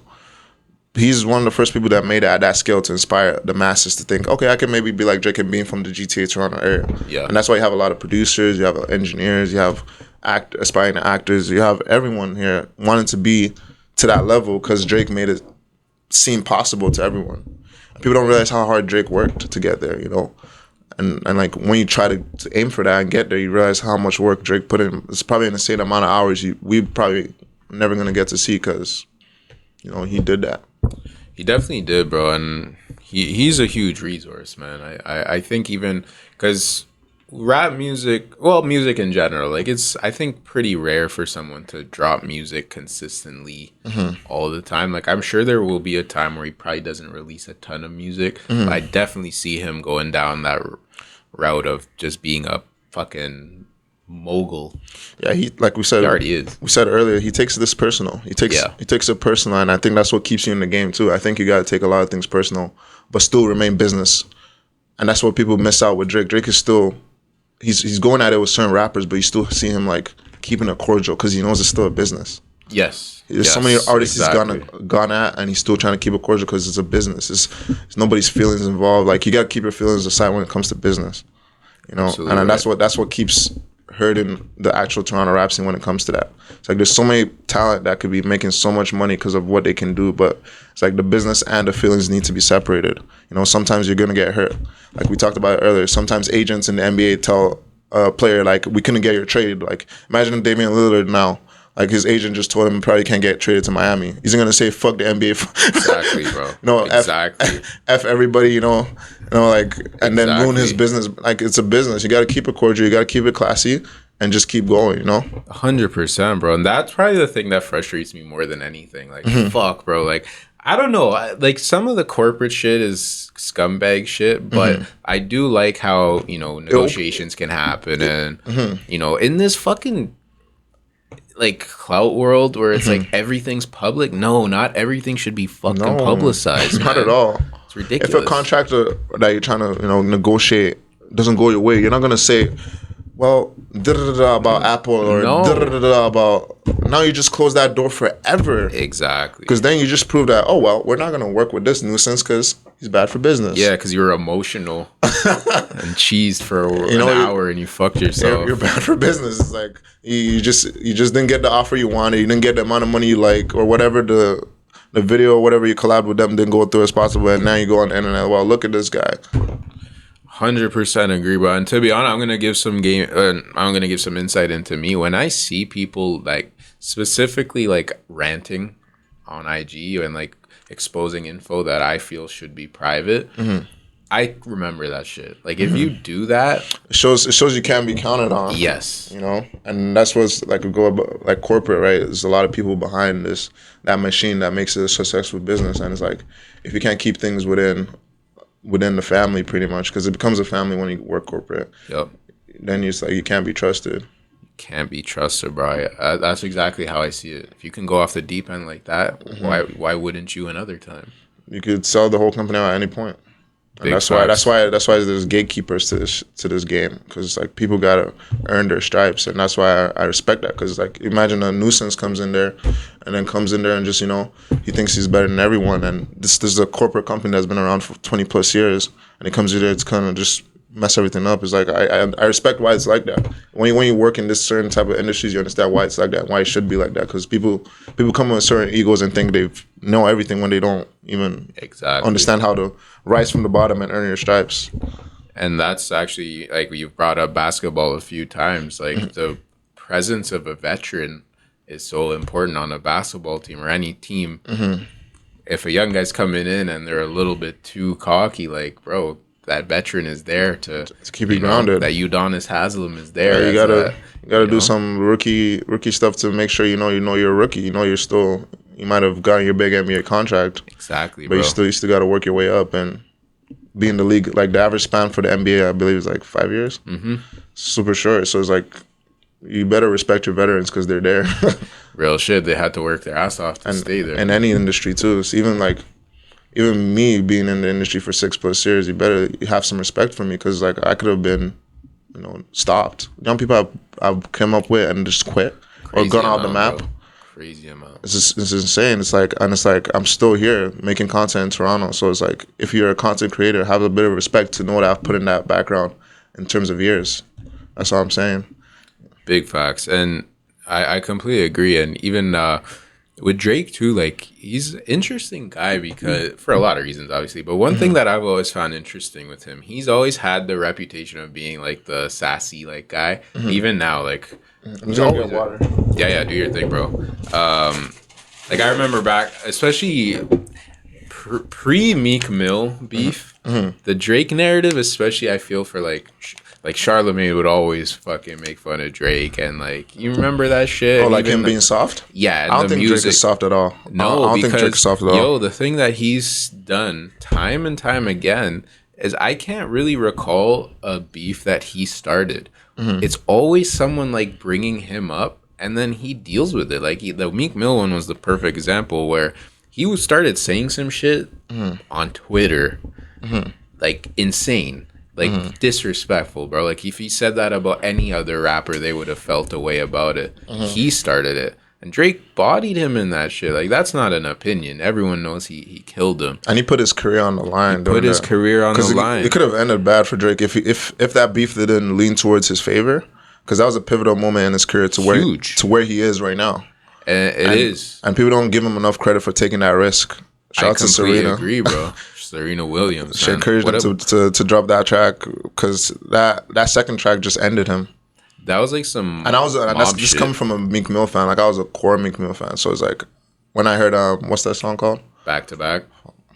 he's one of the first people that made it at that scale to inspire the masses to think, okay, I can maybe be like Drake and being from the GTA Toronto area. Yeah. And that's why you have a lot of producers, you have engineers, you have aspiring actors, you have everyone here wanting to be to that level because Drake made it seem possible to everyone. People don't realize how hard Drake worked to get there, you know. And like when you try to aim for that and get there, you realize how much work Drake put in. It's probably in the same amount of hours we probably never gonna get to see because, you know, he did that. He definitely did, bro, and he's a huge resource, man. I think even because rap music, well, music in general, like it's I think pretty rare for someone to drop music consistently all the time. Like I'm sure there will be a time where he probably doesn't release a ton of music, but I definitely see him going down that route of just being a fucking mogul. Yeah, he like we said, He already is. We said earlier, he takes this personal. He takes it personal, and I think that's what keeps you in the game too. I think you got to take a lot of things personal, but still remain business, and that's what people miss out with Drake. Drake is still he's going at it with certain rappers, but you still see him like keeping it cordial because he knows it's still a business. Yes. There's so many artists he's gone at, and he's still trying to keep it cordial because it's a business. It's nobody's feelings involved. Like you got to keep your feelings aside when it comes to business, you know. Absolutely, and that's what keeps hurting the actual Toronto rap scene when it comes to that. It's like there's so many talent that could be making so much money because of what they can do, but it's like the business and the feelings need to be separated. You know, sometimes you're gonna get hurt. Like we talked about earlier, sometimes agents in the NBA tell a player like, we couldn't get your trade. Like imagine Damian Lillard now. Like his agent just told him probably can't get traded to Miami. He's gonna say fuck the NBA. Exactly, bro. No, exactly. F everybody, you know, like, and then ruin his business. Like it's a business. You gotta keep it cordial. You gotta keep it classy, and just keep going. You know. 100%, bro. And that's probably the thing that frustrates me more than anything. Like, fuck, bro. Like, I don't know. Like some of the corporate shit is scumbag shit, but I do like how, you know, negotiations can happen, and you know, in this fucking like clout world where it's like everything's public. No, not everything should be fucking publicized. Not at all. It's ridiculous. If a contractor that you're trying to, you know, negotiate doesn't go your way, you're not gonna say, well, about Apple or about. Now you just close that door forever. Exactly. Because then you just prove that, oh well, we're not gonna work with this nuisance because he's bad for business. Yeah, because you were emotional and cheesed for an hour and you fucked yourself. You're bad for business. It's like you just didn't get the offer you wanted. You didn't get the amount of money you like, or whatever the video or whatever you collabed with them didn't go through as possible. And now you go on the internet. Well, look at this guy. 100% agree, bro. And to be honest, I'm gonna give some insight into me when I see people like specifically like ranting on IG and like exposing info that I feel should be private. I remember that shit. Like if you do that, it shows you can't be counted on. Yes, you know, and that's what's like like corporate, right? There's a lot of people behind that machine that makes it a successful business, and it's like if you can't keep things within the family, pretty much, because it becomes a family when you work corporate. Yep. Then it's like you can't be trusted. Can't be trusted, bro. That's exactly how I see it. If you can go off the deep end like that, why wouldn't you another time? You could sell the whole company out at any point. And that's why there's gatekeepers to this game, because like people gotta earn their stripes, and that's why I respect that. Because like imagine a nuisance comes in there, and just, you know, he thinks he's better than everyone, and this is a corporate company that's been around for 20 plus years, and he comes in there to kind of just mess everything up. It's like I respect why it's like that. When you work in this certain type of industries, you understand why it's like that, why it should be like that. Because people come with certain egos and think they know everything when they don't even understand how to rise from the bottom and earn your stripes. And that's actually, like, you've brought up basketball a few times. Like the presence of a veteran is so important on a basketball team or any team. If a young guy's coming in and they're a little bit too cocky, like, bro, that veteran is there to keep you grounded. That Udonis Haslem is there. Yeah, you gotta do some rookie stuff to make sure you know you're a rookie. You know you might have gotten your big NBA contract. Exactly, but bro. you still got to work your way up and be in the league. Like the average span for the NBA, I believe, is like 5 years. Super short. So it's like you better respect your veterans because they're there. Real shit. They had to work their ass off to stay there. In any industry too. It's even like even me being in the industry for 6+ years, you better have some respect for me, because like I could have been, stopped. Young people I've come up with and just quit or gone out the map. Bro. Crazy amount. It's insane. It's like I'm still here making content in Toronto. So it's like, if you're a content creator, have a bit of respect to know what I've put in that background in terms of years. That's all I'm saying. Big facts. And I completely agree. And even with Drake too, like, he's an interesting guy because for a lot of reasons, obviously. But one thing that I've always found interesting with him, he's always had the reputation of being like the sassy like guy. Even now, like, he's always water. Yeah, do your thing, bro. Like, I remember back, especially pre Meek Mill beef, the Drake narrative, especially, I feel for like Charlemagne would always fucking make fun of Drake, and like, you remember that shit? Oh, like him being soft? Yeah, I don't think Drake is soft at all. No, I don't think Drake is soft at all. Yo, the thing that he's done time and time again is I can't really recall a beef that he started. It's always someone like bringing him up, and then he deals with it. Like, the Meek Mill one was the perfect example where he started saying some shit on Twitter, like insane. Like, disrespectful, bro. Like, if he said that about any other rapper, they would have felt a way about it. He started it. And Drake bodied him in that shit. Like, that's not an opinion. Everyone knows he killed him. And he put his career on the line. Put his career on the line. It could have ended bad for Drake if that beef didn't lean towards his favor. Because that was a pivotal moment in his career to where he is right now. And it is. And people don't give him enough credit for taking that risk. Shout out to Serena. I agree, bro. Serena Williams. She encouraged him to drop that track, because that second track just ended him. That was like some. And that's just coming from a Meek Mill fan. Like, I was a core Meek Mill fan, so it's like, when I heard what's that song called? Back to Back.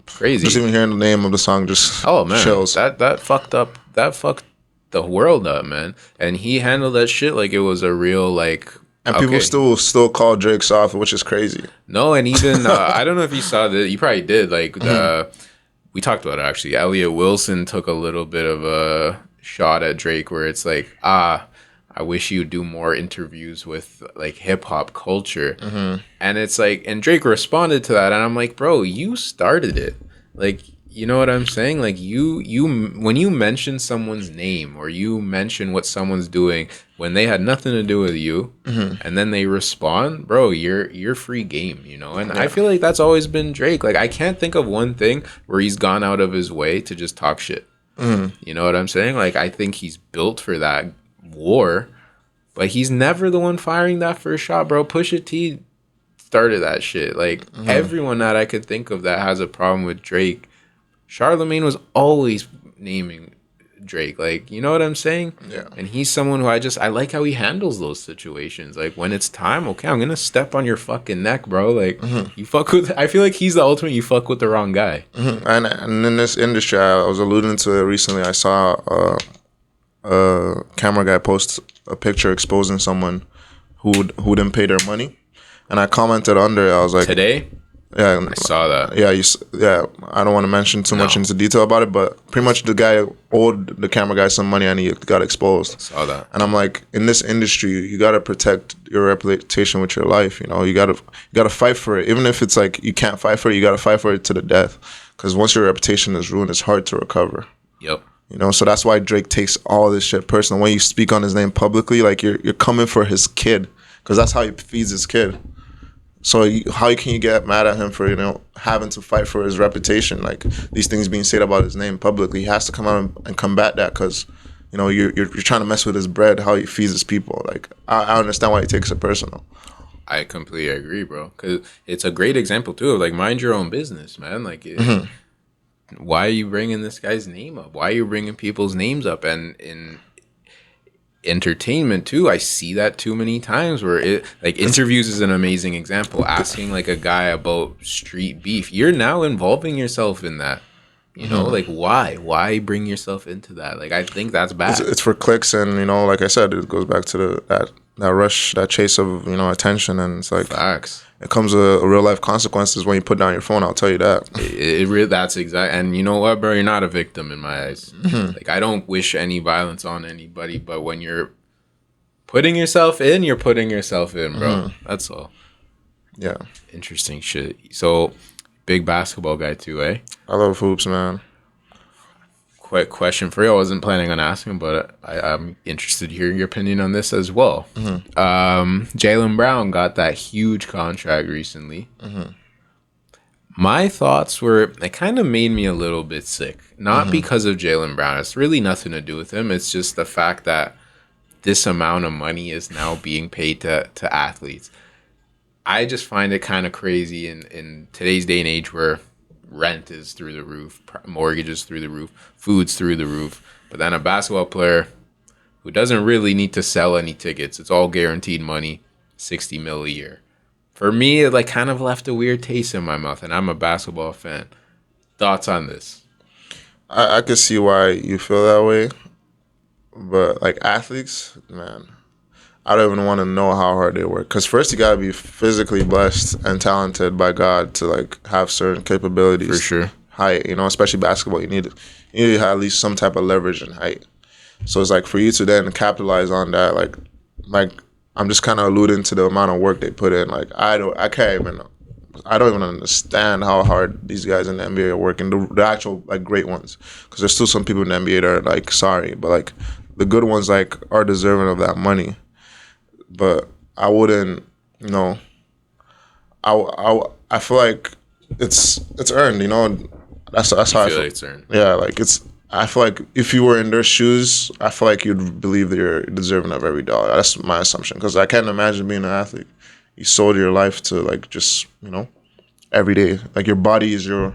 Crazy. Just even hearing the name of the song just chills. That fucked up. That fucked the world up, man. And he handled that shit like it was a real like. And people still call Drake soft, which is crazy. No, and even I don't know if you saw that. You probably did. Like, we talked about it actually. Elliot Wilson took a little bit of a shot at Drake, where it's like, I wish you'd do more interviews with like hip hop culture. And it's like, and Drake responded to that, and I'm like, bro, you started it. Like, you know what I'm saying? Like, you when you mention someone's name, or you mention what someone's doing when they had nothing to do with you, and then they respond, bro, you're free game, you know? And I feel like that's always been Drake. Like, I can't think of one thing where he's gone out of his way to just talk shit. You know what I'm saying? Like, I think he's built for that war, but he's never the one firing that first shot, bro. Pusha T started that shit. Like, everyone that I could think of that has a problem with Drake, Charlemagne was always naming Drake. Like, you know what I'm saying? Yeah. And he's someone who I like how he handles those situations. Like, when it's time, okay, I'm gonna step on your fucking neck, bro. Like, you fuck with. I feel like he's the ultimate. You fuck with the wrong guy. And in this industry, I was alluding to it recently. I saw a camera guy post a picture exposing someone who didn't pay their money, and I commented under it. I was like, today. Yeah, I saw that. Yeah, I don't want to mention too much into detail about it, but pretty much the guy owed the camera guy some money, and he got exposed. I saw that. And I'm like, in this industry, you gotta protect your reputation with your life. You know, you gotta fight for it, even if it's like you can't fight for it. You gotta fight for it to the death, because once your reputation is ruined, it's hard to recover. Yep. You know, so that's why Drake takes all this shit personal. When you speak on his name publicly, like you're coming for his kid, because that's how he feeds his kid. So how can you get mad at him for, you know, having to fight for his reputation? Like, these things being said about his name publicly, he has to come out and combat that, because, you know, you're trying to mess with his bread, how he feeds his people. Like, I understand why he takes it personal. I completely agree, bro. Because it's a great example too of like, mind your own business, man. Like, why are you bringing this guy's name up? Why are you bringing people's names up? And in entertainment too, I see that too many times where it, like, interviews is an amazing example. Asking like a guy about street beef, you're now involving yourself in that, you know. Like, why bring yourself into that? Like, I think that's bad. It's for clicks, and, you know, like I said, it goes back to that rush, that chase of, you know, attention, and it's like, facts. It comes a real life consequences when you put down your phone. I'll tell you that. It really, that's exact. And you know what, bro? You're not a victim in my eyes. Like, I don't wish any violence on anybody, but when you're putting yourself in, you're putting yourself in, bro. That's all. Yeah. Interesting shit. So, Big basketball guy too, eh? I love hoops, man. Quick question for you. I wasn't planning on asking, but I'm interested to hear your opinion on this as well. Jaylen Brown got that huge contract recently. My thoughts were, it kind of made me a little bit sick. Not because of Jaylen Brown. It's really nothing to do with him. It's just the fact that this amount of money is now being paid to athletes. I just find it kind of crazy in today's day and age where rent is through the roof, mortgages through the roof, food's through the roof. But then a basketball player who doesn't really need to sell any tickets, it's all guaranteed money, 60 mil a year. For me, it like kind of left a weird taste in my mouth, and I'm a basketball fan. Thoughts on this? I can see why you feel that way, but like athletes, man, I don't even want to know how hard they work. Because first you gotta be physically blessed and talented by God to like have certain capabilities. For sure. Height, especially basketball, you need to have at least some type of leverage in height. So it's like for you to then capitalize on that, like I'm just kind of alluding to the amount of work they put in. Like I don't even understand how hard these guys in the NBA are working. The actual like great ones, because there's still some people in the NBA that are like sorry, but like the good ones like are deserving of that money. But I wouldn't, I feel like it's earned, That's how I feel. Like it's earned. Yeah, like I feel like if you were in their shoes, I feel like you'd believe that you're deserving of every dollar. That's my assumption, because I can't imagine being an athlete. You sold your life to like just every day. Like your body is your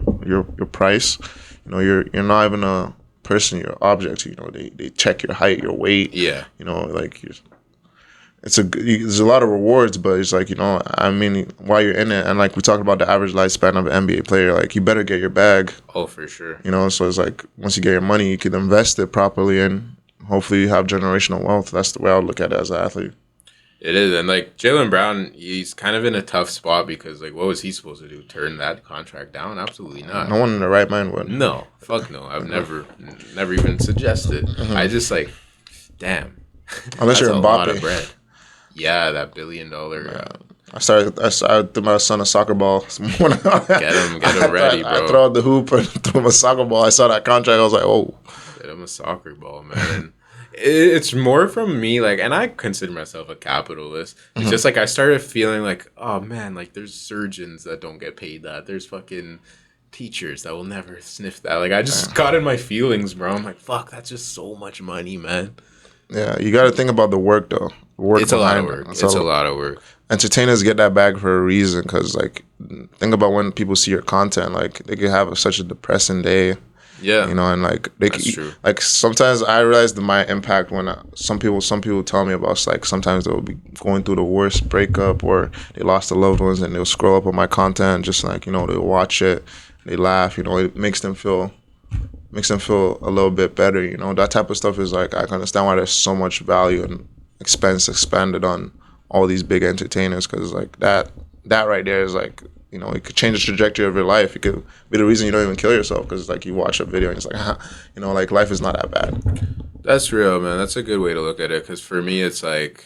price. You're not even a person. You're an object. They check your height, your weight. Yeah. Like there's a lot of rewards, but it's like while you're in it, and like we talked about the average lifespan of an NBA player, like you better get your bag. Oh, for sure. So it's like once you get your money, you can invest it properly, and hopefully you have generational wealth. That's the way I would look at it as an athlete. It is, and like Jaylen Brown, he's kind of in a tough spot because like, what was he supposed to do? Turn that contract down? Absolutely not. No one in their right mind would. No, fuck no. I've never even suggested. I just like, damn. Unless you're a Mbappe. lot of bread. Yeah, that $1 billion. I threw my son a soccer ball. Get him ready, bro. I throw out the hoop and threw him a soccer ball. I saw that contract. I was like, oh. Get him a soccer ball, man. It's more from me, like, and I consider myself a capitalist. It's just like I started feeling like, oh man, like there's surgeons that don't get paid that. There's fucking teachers that will never sniff that. Like I just got in my feelings, bro. I'm like, fuck, that's just so much money, man. Yeah, you got to think about the work though. It's a lot of work. It's a lot of work. Entertainers get that bag for a reason, because like think about when people see your content, like they could have such a depressing day. Yeah, and like that's true. Like sometimes I realize my impact when some people tell me about like sometimes they'll be going through the worst breakup or they lost their loved ones, and they'll scroll up on my content, just like they'll watch it, they laugh, it makes them feel a little bit better, that type of stuff is like I can understand why there's so much value and expense expanded on all these big entertainers, because like that right there is like it could change the trajectory of your life. It could be the reason you don't even kill yourself, because like you watch a video and it's like like life is not that bad. That's real, man. That's a good way to look at it, because for me it's like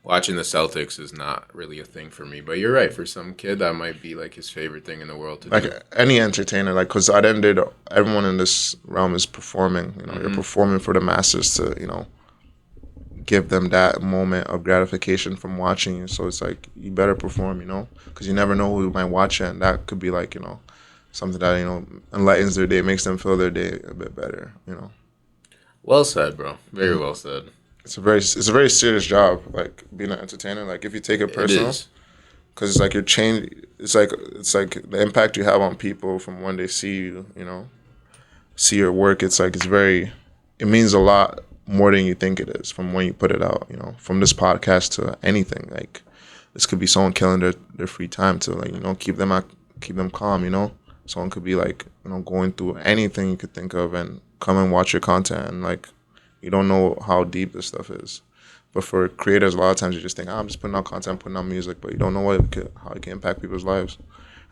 watching the Celtics is not really a thing for me, but you're right, for some kid that might be like his favorite thing in the world to do. Like any entertainer, like because at the end of the day, everyone in this realm is performing. You're performing for the masses to give them that moment of gratification from watching you. So it's like you better perform, because you never know who might watch it, and that could be like something that enlightens their day, makes them feel their day a bit better. Well said, bro. Very well said. It's a very serious job, like being an entertainer. Like if you take it personal, because it's like your change. It's like the impact you have on people from when they see you, see your work. It's like it means a lot more than you think it is from when you put it out. From this podcast to anything. Like this could be someone killing their free time to like keep them calm. Someone could be like going through anything you could think of and come and watch your content, and like. You don't know how deep this stuff is. But for creators, a lot of times you just think, I'm just putting out content, putting out music, but you don't know how it can impact people's lives.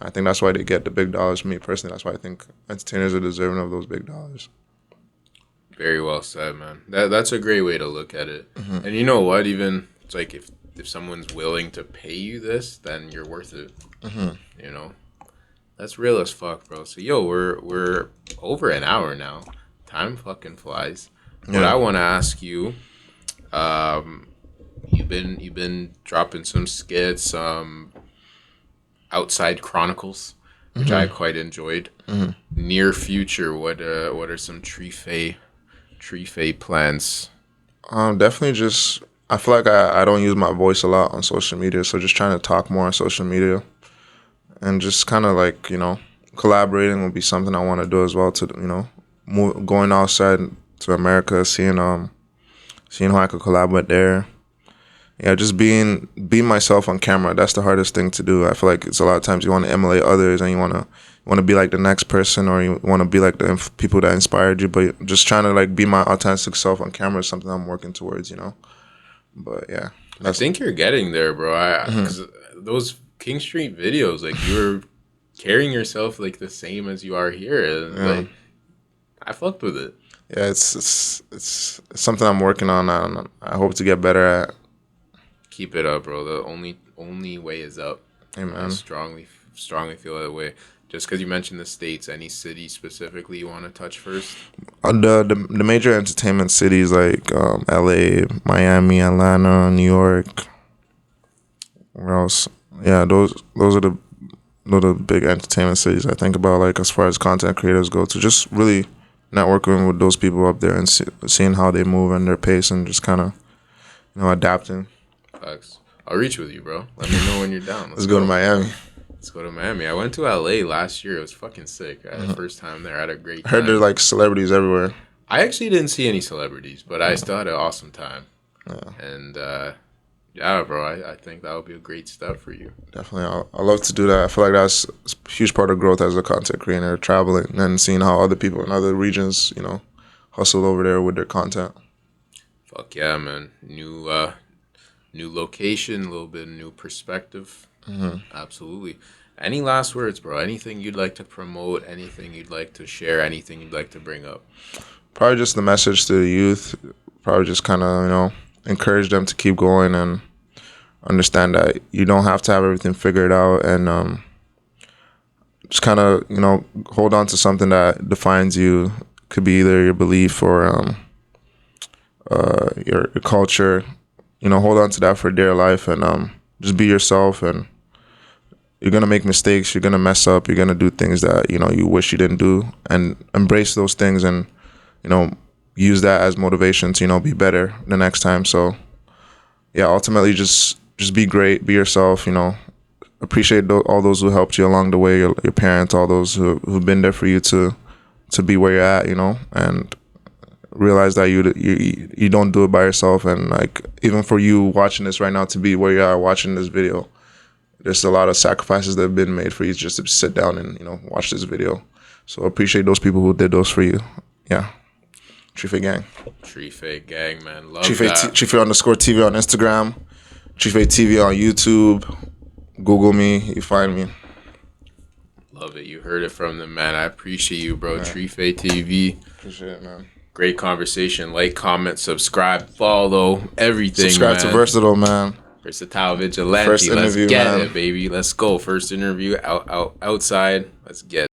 And I think that's why they get the big dollars. For me personally, that's why I think entertainers are deserving of those big dollars. Very well said, man. That's a great way to look at it. And you know what? Even it's like if That's real as fuck, bro. So yo, we're over an hour now. Time fucking flies. What I Yeah. want to ask you, um, you've been dropping some skits, outside chronicles, which I quite enjoyed. Near future, what are some Treefe plans? Definitely just. I feel like I don't use my voice a lot on social media, so just trying to talk more on social media and just kind of like collaborating would be something I want to do as well. To going outside to America, seeing how I could collaborate there. Yeah, just being myself on camera. That's the hardest thing to do. I feel like it's a lot of times you want to emulate others and you want to be like the next person, or you want to be like the people that inspired you. But just trying to like be my authentic self on camera is something I'm working towards. But yeah, I that's think you're getting there, bro. Because those King Street videos, like you were carrying yourself like the same as you are here, and yeah, like I fucked with it. yeah. It's something I'm working on. I hope to get better at. Keep it up, bro. The only way is up. Hey I man. strongly feel that way. Just because you mentioned the states, any city specifically you want to touch first? The major entertainment cities like L.A., Miami, Atlanta, New York. Where else? Yeah, those are the big entertainment cities I think about. Like as far as content creators go, to just really networking with those people up there and seeing how they move and their pace and just kind of adapting. Facts. I'll reach with you, bro. Let me know when you're down. Let's go to Miami. Let's go to Miami. I went to LA last year. It was fucking sick. I had the first time there. I had a great I heard time. there's like celebrities everywhere. I actually didn't see any celebrities, but I still had an awesome time. Yeah, And yeah, bro, I think that would be a great step for you. definitely. I love to do that. I feel like that's a huge part of growth as a content creator, traveling and seeing how other people in other regions, hustle over there with their content. Fuck yeah, man. New location, a little bit of new perspective. Absolutely. Any last words, bro? Anything you'd like to promote? Anything you'd like to share? Anything you'd like to bring up? Probably just the message to the youth. Probably just kind of encourage them to keep going and understand that you don't have to have everything figured out, and just kind of hold on to something that defines you. Could be either your belief or your culture. Hold on to that for dear life, and just be yourself. And you're gonna make mistakes. You're gonna mess up. You're gonna do things that you wish you didn't do, and embrace those things, and use that as motivation to be better the next time. So yeah, ultimately just be great, be yourself. Appreciate all those who helped you along the way, your parents, all those who've been there for you to be where you're at. And realize that you don't do it by yourself. And like even for you watching this right now to be where you are watching this video, there's a lot of sacrifices that have been made for you just to sit down and watch this video. So appreciate those people who did those for you. Yeah. Treefe gang. Treefe gang, man. Love Treefe that. Treefe_TV on Instagram. Treefe TV on YouTube. Google me. You find me. Love it. You heard it from the man. I appreciate you, bro. Yeah. Treefe TV. Appreciate it, man. Great conversation. Like, comment, subscribe, follow, everything, Subscribe man. to Versatile, man. Versatile Vigilante. First Let's interview, get man. it, baby. Let's go. First interview outside. Let's get it.